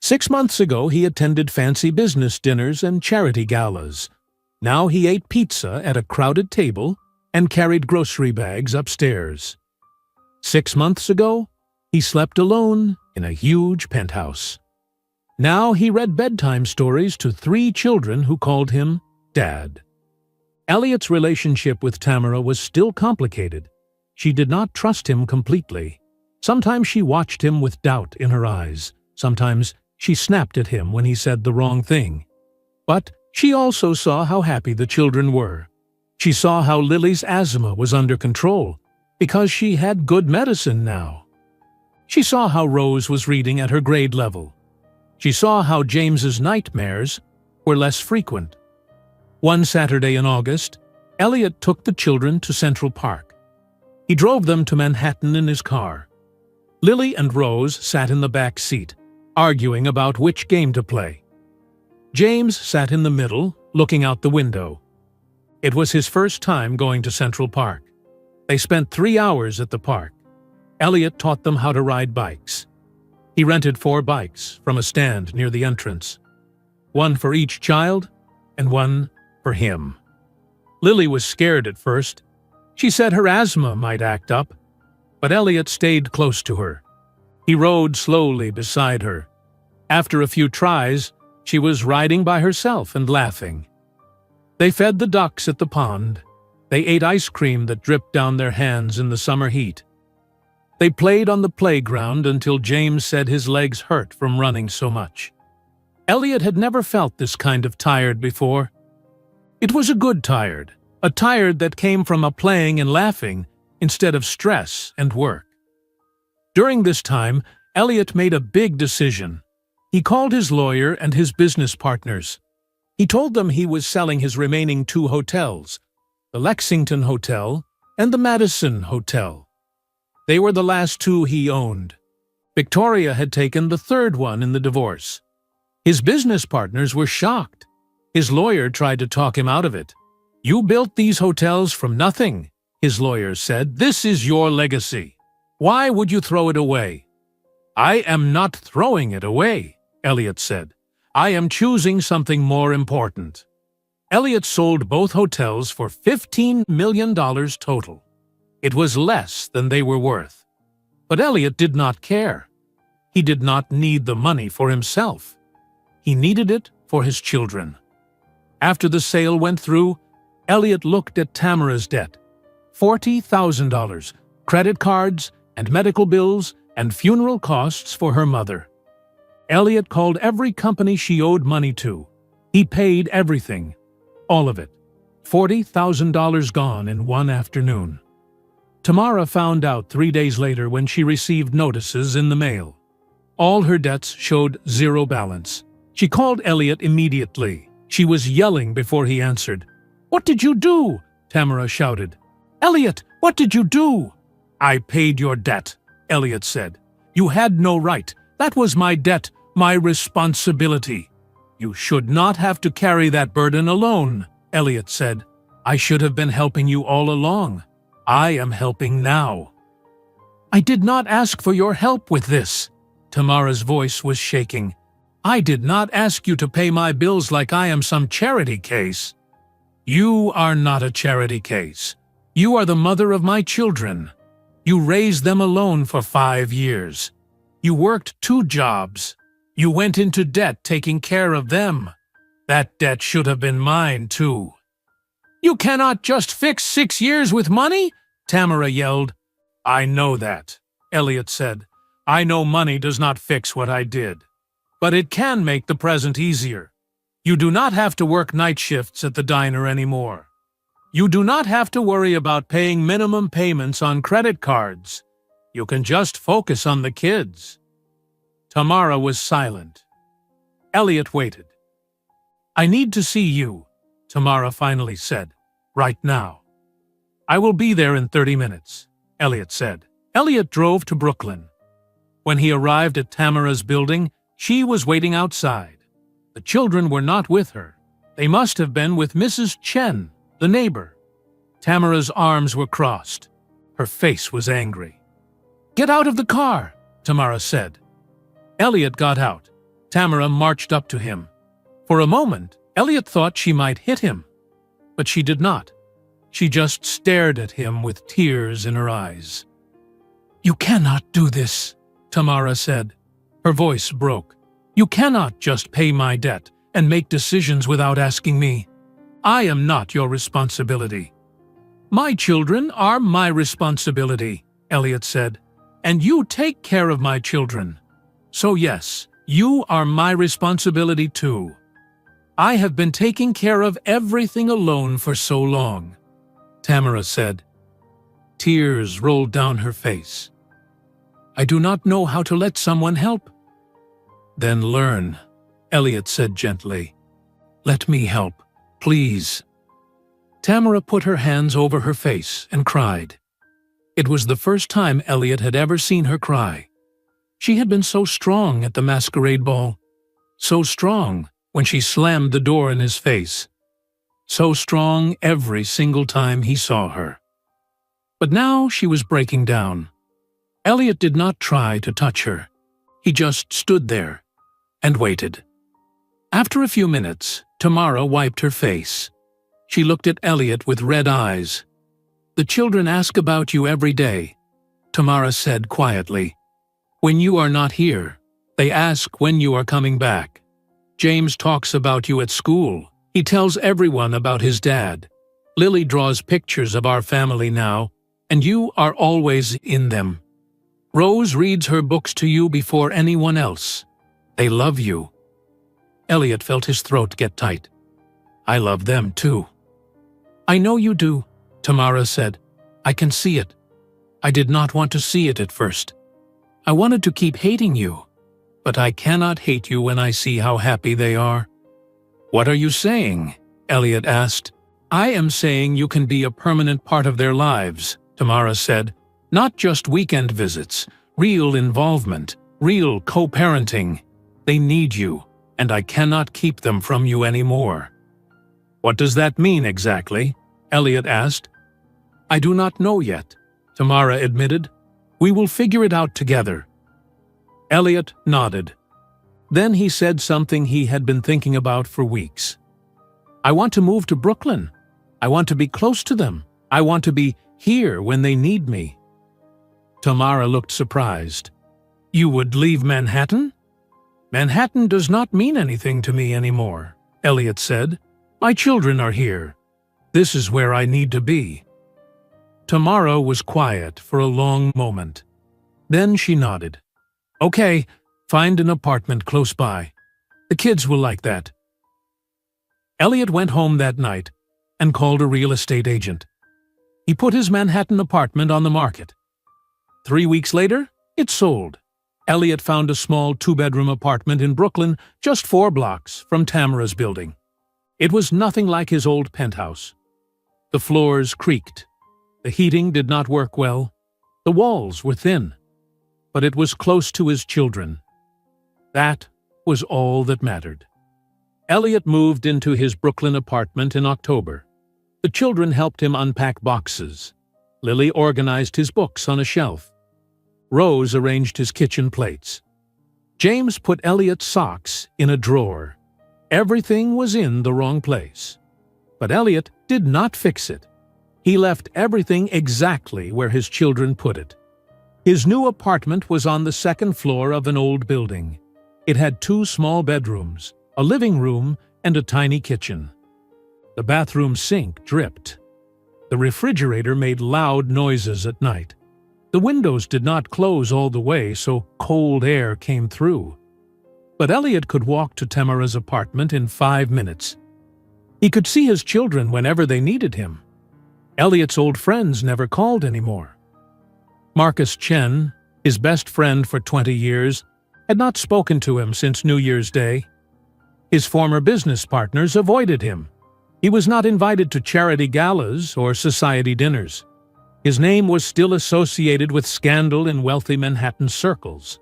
6 months ago, he attended fancy business dinners and charity galas. Now he ate pizza at a crowded table and carried grocery bags upstairs. 6 months ago, he slept alone in a huge penthouse. Now he read bedtime stories to 3 children who called him Dad. Elliot's relationship with Tamara was still complicated. She did not trust him completely. Sometimes she watched him with doubt in her eyes. Sometimes she snapped at him when he said the wrong thing. But she also saw how happy the children were. She saw how Lily's asthma was under control, because she had good medicine now. She saw how Rose was reading at her grade level. She saw how James's nightmares were less frequent. One Saturday in August, Elliot took the children to Central Park. He drove them to Manhattan in his car. Lily and Rose sat in the back seat, arguing about which game to play. James sat in the middle, looking out the window. It was his first time going to Central Park. They spent 3 hours at the park. Elliot taught them how to ride bikes. He rented 4 bikes from a stand near the entrance. 1 for each child, and 1 for him. Lily was scared at first. She said her asthma might act up, but Elliot stayed close to her. He rode slowly beside her. After a few tries, she was riding by herself and laughing. They fed the ducks at the pond. They ate ice cream that dripped down their hands in the summer heat. They played on the playground until James said his legs hurt from running so much. Elliot had never felt this kind of tired before. It was a good tired, a tired that came from a playing and laughing instead of stress and work. During this time, Elliot made a big decision. He called his lawyer and his business partners. He told them he was selling his remaining 2 hotels, the Lexington Hotel and the Madison Hotel. They were the last 2 he owned. Victoria had taken the 3rd one in the divorce. His business partners were shocked. His lawyer tried to talk him out of it. "You built these hotels from nothing," his lawyer said. "This is your legacy. Why would you throw it away?" "I am not throwing it away," Elliot said. "I am choosing something more important." Elliot sold both hotels for $15 million total. It was less than they were worth. But Elliot did not care. He did not need the money for himself. He needed it for his children. After the sale went through, Elliot looked at Tamara's debt. $40,000, credit cards and medical bills and funeral costs for her mother. Elliot called every company she owed money to. He paid everything. All of it. $40,000 gone in one afternoon. Tamara found out 3 days later when she received notices in the mail. All her debts showed 0 balance. She called Elliot immediately. She was yelling before he answered. "What did you do?" Tamara shouted. "Elliot, what did you do?" "I paid your debt," Elliot said. "You had no right. That was my debt, my responsibility." "You should not have to carry that burden alone," Elliot said. "I should have been helping you all along. I am helping now." "I did not ask for your help with this." Tamara's voice was shaking. "I did not ask you to pay my bills like I am some charity case." "You are not a charity case. You are the mother of my children. You raised them alone for 5 years. You worked 2 jobs. You went into debt taking care of them. That debt should have been mine, too." "You cannot just fix 6 years with money?" Tamara yelled. "I know that," Elliot said. "I know money does not fix what I did. But it can make the present easier. You do not have to work night shifts at the diner anymore. You do not have to worry about paying minimum payments on credit cards. You can just focus on the kids." Tamara was silent. Elliot waited. "I need to see you," Tamara finally said. "Right now." "I will be there in 30 minutes, Elliot said. Elliot drove to Brooklyn. When he arrived at Tamara's building, she was waiting outside. The children were not with her. They must have been with Mrs. Chen, the neighbor. Tamara's arms were crossed. Her face was angry. "Get out of the car," Tamara said. Elliot got out. Tamara marched up to him. For a moment, Elliot thought she might hit him. But she did not. She just stared at him with tears in her eyes. "You cannot do this," Tamara said. Her voice broke. "You cannot just pay my debt and make decisions without asking me. I am not your responsibility." "My children are my responsibility," Elliot said. "And you take care of my children. So yes, you are my responsibility too. I have been taking care of everything alone for so long," Tamara said. Tears rolled down her face. "I do not know how to let someone help." "Then learn," Elliot said gently. "Let me help, please." Tamara put her hands over her face and cried. It was the first time Elliot had ever seen her cry. She had been so strong at the masquerade ball, so strong when she slammed the door in his face, so strong every single time he saw her. But now she was breaking down. Elliot did not try to touch her. He just stood there and waited. After a few minutes, Tamara wiped her face. She looked at Elliot with red eyes. "The children ask about you every day," Tamara said quietly. "When you are not here, they ask when you are coming back. James talks about you at school. He tells everyone about his dad. Lily draws pictures of our family now, and you are always in them. Rose reads her books to you before anyone else. They love you." Elliot felt his throat get tight. "I love them too." "I know you do," Tamara said. "I can see it. I did not want to see it at first. I wanted to keep hating you, but I cannot hate you when I see how happy they are." "What are you saying?" Elliot asked. "I am saying you can be a permanent part of their lives," Tamara said. "Not just weekend visits, real involvement, real co-parenting. They need you, and I cannot keep them from you anymore." "What does that mean exactly?" Elliot asked. "I do not know yet," Tamara admitted. "We will figure it out together." Elliot nodded. Then he said something he had been thinking about for weeks. "I want to move to Brooklyn. I want to be close to them. I want to be here when they need me." Tamara looked surprised. "You would leave Manhattan?" "Manhattan does not mean anything to me anymore," Elliot said. "My children are here. This is where I need to be." Tamara was quiet for a long moment. Then she nodded. "Okay, find an apartment close by. The kids will like that." Elliot went home that night and called a real estate agent. He put his Manhattan apartment on the market. 3 weeks later, it sold. Elliot found a small 2-bedroom apartment in Brooklyn, just 4 blocks from Tamara's building. It was nothing like his old penthouse. The floors creaked. The heating did not work well. The walls were thin. But it was close to his children. That was all that mattered. Elliot moved into his Brooklyn apartment in October. The children helped him unpack boxes. Lily organized his books on a shelf. Rose arranged his kitchen plates. James put Elliot's socks in a drawer. Everything was in the wrong place. But Elliot did not fix it. He left everything exactly where his children put it. His new apartment was on the 2nd floor of an old building. It had 2 small bedrooms, a living room, and a tiny kitchen. The bathroom sink dripped. The refrigerator made loud noises at night. The windows did not close all the way, so cold air came through. But Elliot could walk to Tamara's apartment in 5 minutes. He could see his children whenever they needed him. Elliot's old friends never called anymore. Marcus Chen, his best friend for 20 years, had not spoken to him since New Year's Day. His former business partners avoided him. He was not invited to charity galas or society dinners. His name was still associated with scandal in wealthy Manhattan circles.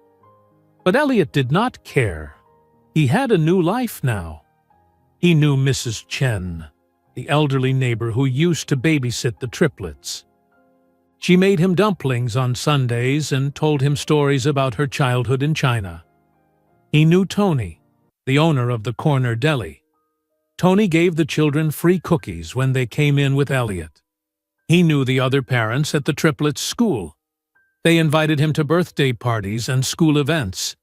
But Elliot did not care. He had a new life now. He knew Mrs. Chen, the elderly neighbor who used to babysit the Triplets. She made him dumplings on Sundays and told him stories about her childhood in China. He knew Tony, the owner of the corner deli. Tony gave the children free cookies when they came in with Elliot. He knew the other parents at the Triplets' school. They invited him to birthday parties and school events.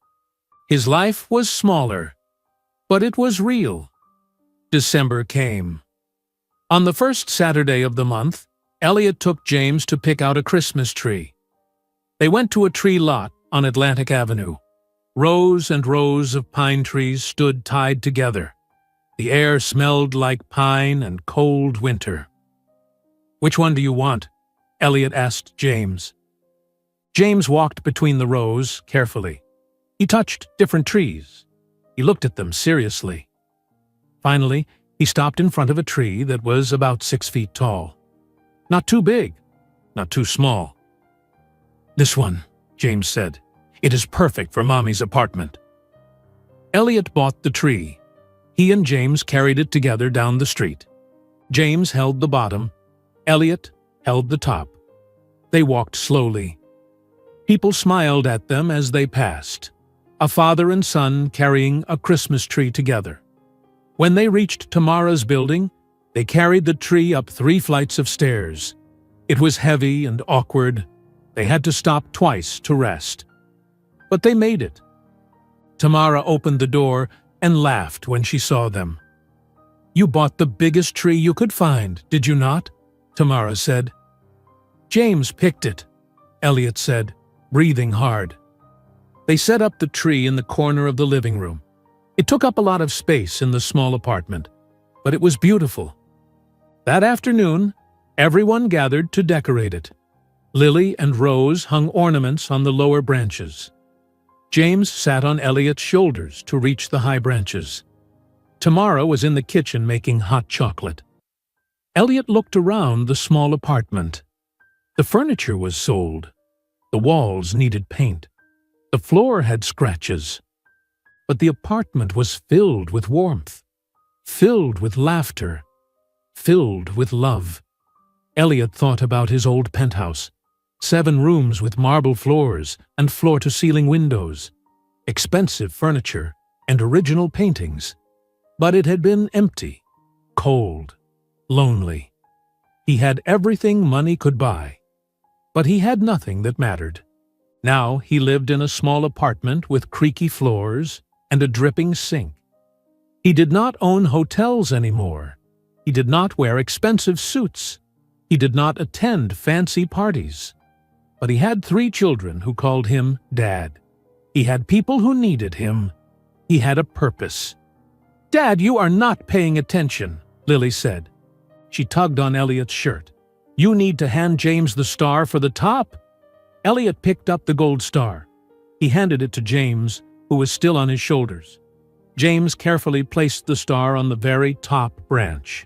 His life was smaller, but it was real. December came. On the first Saturday of the month, Elliot took James to pick out a Christmas tree. They went to a tree lot on Atlantic Avenue. Rows and rows of pine trees stood tied together. The air smelled like pine and cold winter. "Which one do you want?" Elliot asked James. James walked between the rows carefully. He touched different trees. He looked at them seriously. Finally, he stopped in front of a tree that was about 6 feet tall. Not too big, not too small. "This one," James said. "It is perfect for Mommy's apartment." Elliot bought the tree. He and James carried it together down the street. James held the bottom. Elliot held the top. They walked slowly. People smiled at them as they passed, a father and son carrying a Christmas tree together. When they reached Tamara's building, they carried the tree up 3 flights of stairs. It was heavy and awkward. They had to stop twice to rest. But they made it. Tamara opened the door and laughed when she saw them. "You bought the biggest tree you could find, did you not?" Tamara said. "James picked it," Elliot said, breathing hard. They set up the tree in the corner of the living room. It took up a lot of space in the small apartment, but it was beautiful. That afternoon, everyone gathered to decorate it. Lily and Rose hung ornaments on the lower branches. James sat on Elliot's shoulders to reach the high branches. Tamara was in the kitchen making hot chocolate. Elliot looked around the small apartment. The furniture was sold. The walls needed paint. The floor had scratches. But the apartment was filled with warmth, filled with laughter, filled with love. Elliot thought about his old penthouse. 7 rooms with marble floors and floor-to-ceiling windows, expensive furniture, and original paintings. But it had been empty, cold, lonely. He had everything money could buy, but he had nothing that mattered. Now he lived in a small apartment with creaky floors and a dripping sink. He did not own hotels anymore. He did not wear expensive suits. He did not attend fancy parties. But he had 3 children who called him Dad. He had people who needed him. He had a purpose. "Dad, you are not paying attention," Lily said. She tugged on Elliot's shirt. "You need to hand James the star for the top." Elliot picked up the gold star. He handed it to James, who was still on his shoulders. James carefully placed the star on the very top branch.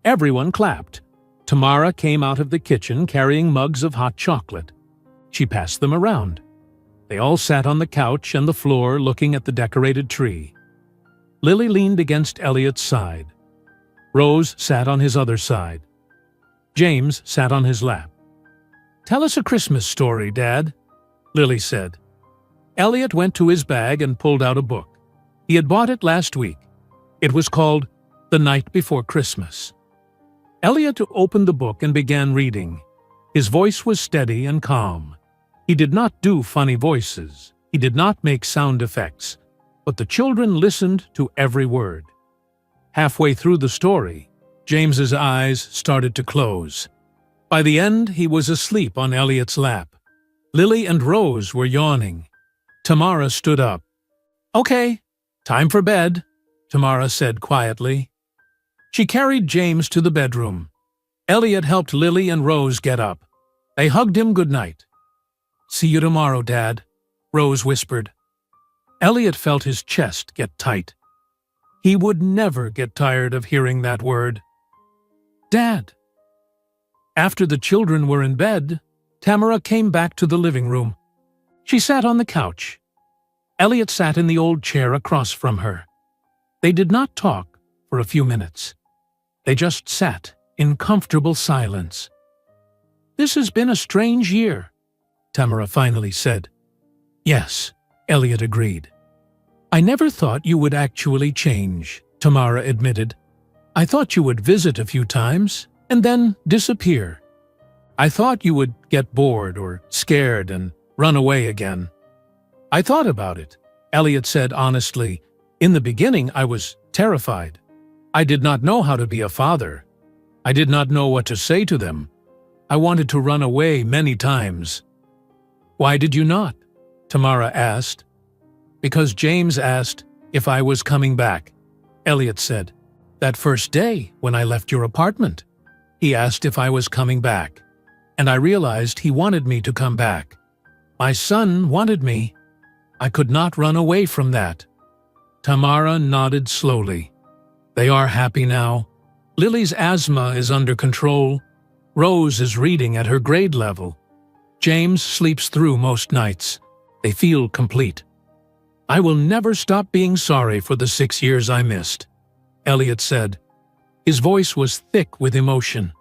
Everyone clapped. Tamara came out of the kitchen carrying mugs of hot chocolate. She passed them around. They all sat on the couch and the floor looking at the decorated tree. Lily leaned against Elliot's side. Rose sat on his other side. James sat on his lap. "Tell us a Christmas story, Dad," Lily said. Elliot went to his bag and pulled out a book. He had bought it last week. It was called The Night Before Christmas. Elliot opened the book and began reading. His voice was steady and calm. He did not do funny voices. He did not make sound effects. But the children listened to every word. Halfway through the story, James's eyes started to close. By the end, he was asleep on Elliot's lap. Lily and Rose were yawning. Tamara stood up. "Okay, time for bed," Tamara said quietly. She carried James to the bedroom. Elliot helped Lily and Rose get up. They hugged him goodnight. "See you tomorrow, Dad," Rose whispered. Elliot felt his chest get tight. He would never get tired of hearing that word. Dad. After the children were in bed, Tamara came back to the living room. She sat on the couch. Elliot sat in the old chair across from her. They did not talk for a few minutes. They just sat in comfortable silence. "This has been a strange year," Tamara finally said. "Yes," Elliot agreed. "I never thought you would actually change," Tamara admitted. "I thought you would visit a few times and then disappear. I thought you would get bored or scared and run away again." "I thought about it," Elliot said honestly. "In the beginning, I was terrified. I did not know how to be a father. I did not know what to say to them. I wanted to run away many times." "Why did you not?" Tamara asked. "Because James asked if I was coming back," Elliot said. "That first day when I left your apartment. He asked if I was coming back, and I realized he wanted me to come back. My son wanted me. I could not run away from that." Tamara nodded slowly. "They are happy now. Lily's asthma is under control. Rose is reading at her grade level. James sleeps through most nights. They feel complete. I will never stop being sorry for the 6 years I missed, Elliot said. His voice was thick with emotion.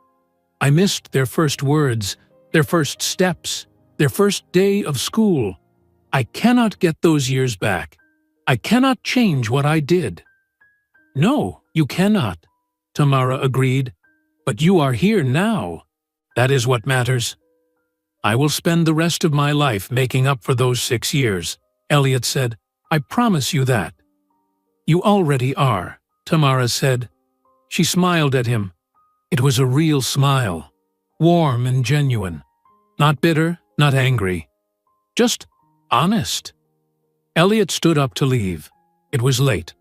I missed their first words, their first steps, their first day of school. I cannot get those years back. I cannot change what I did. No, you cannot, Tamara agreed. But you are here now. That is what matters. I will spend the rest of my life making up for those 6 years, Elliot said. I promise you that. You already are, Tamara said. She smiled at him. It was a real smile, warm and genuine. Not bitter, not angry. Just honest. Elliot stood up to leave. It was late,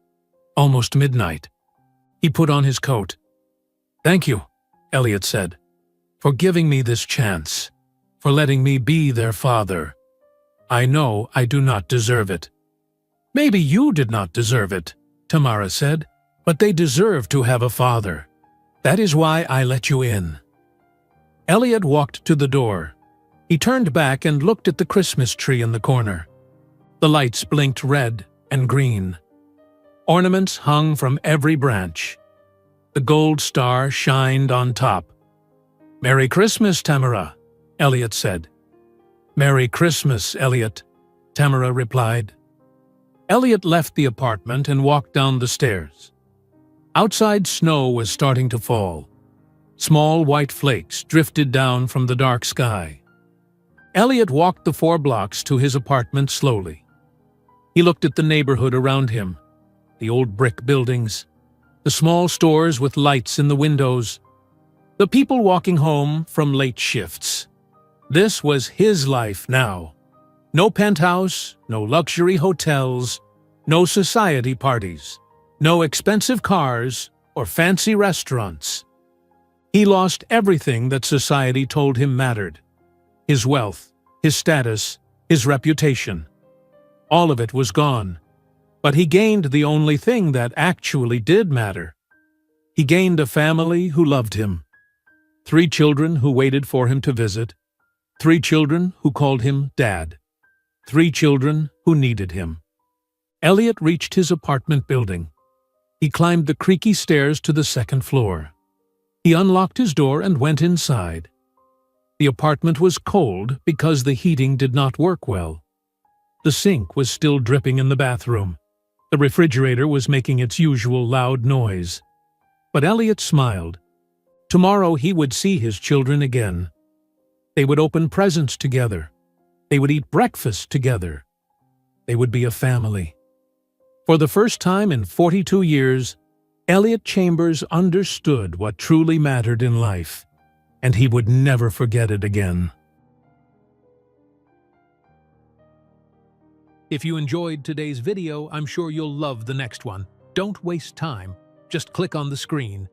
almost midnight. He put on his coat. Thank you, Elliot said, for giving me this chance, for letting me be their father. I know I do not deserve it. Maybe you did not deserve it, Tamara said, but they deserve to have a father. That is why I let you in. Elliot walked to the door. He turned back and looked at the Christmas tree in the corner. The lights blinked red and green. Ornaments hung from every branch. The gold star shined on top. Merry Christmas, Tamara, Elliot said. Merry Christmas, Elliot, Tamara replied. Elliot left the apartment and walked down the stairs. Outside, snow was starting to fall. Small white flakes drifted down from the dark sky. Elliot walked the 4 blocks to his apartment slowly. He looked at the neighborhood around him, the old brick buildings, the small stores with lights in the windows, the people walking home from late shifts. This was his life now. No penthouse, no luxury hotels, no society parties, no expensive cars or fancy restaurants. He lost everything that society told him mattered. His wealth, his status, his reputation. All of it was gone. But he gained the only thing that actually did matter. He gained a family who loved him. 3 children who waited for him to visit. 3 children who called him Dad. 3 children who needed him. Elliot reached his apartment building. He climbed the creaky stairs to the 2nd floor. He unlocked his door and went inside. The apartment was cold because the heating did not work well. The sink was still dripping in the bathroom. The refrigerator was making its usual loud noise. But Elliot smiled. Tomorrow he would see his children again. They would open presents together. They would eat breakfast together. They would be a family. For the first time in 42 years, Elliot Chambers understood what truly mattered in life, and he would never forget it again. If you enjoyed today's video, I'm sure you'll love the next one. Don't waste time. Just click on the screen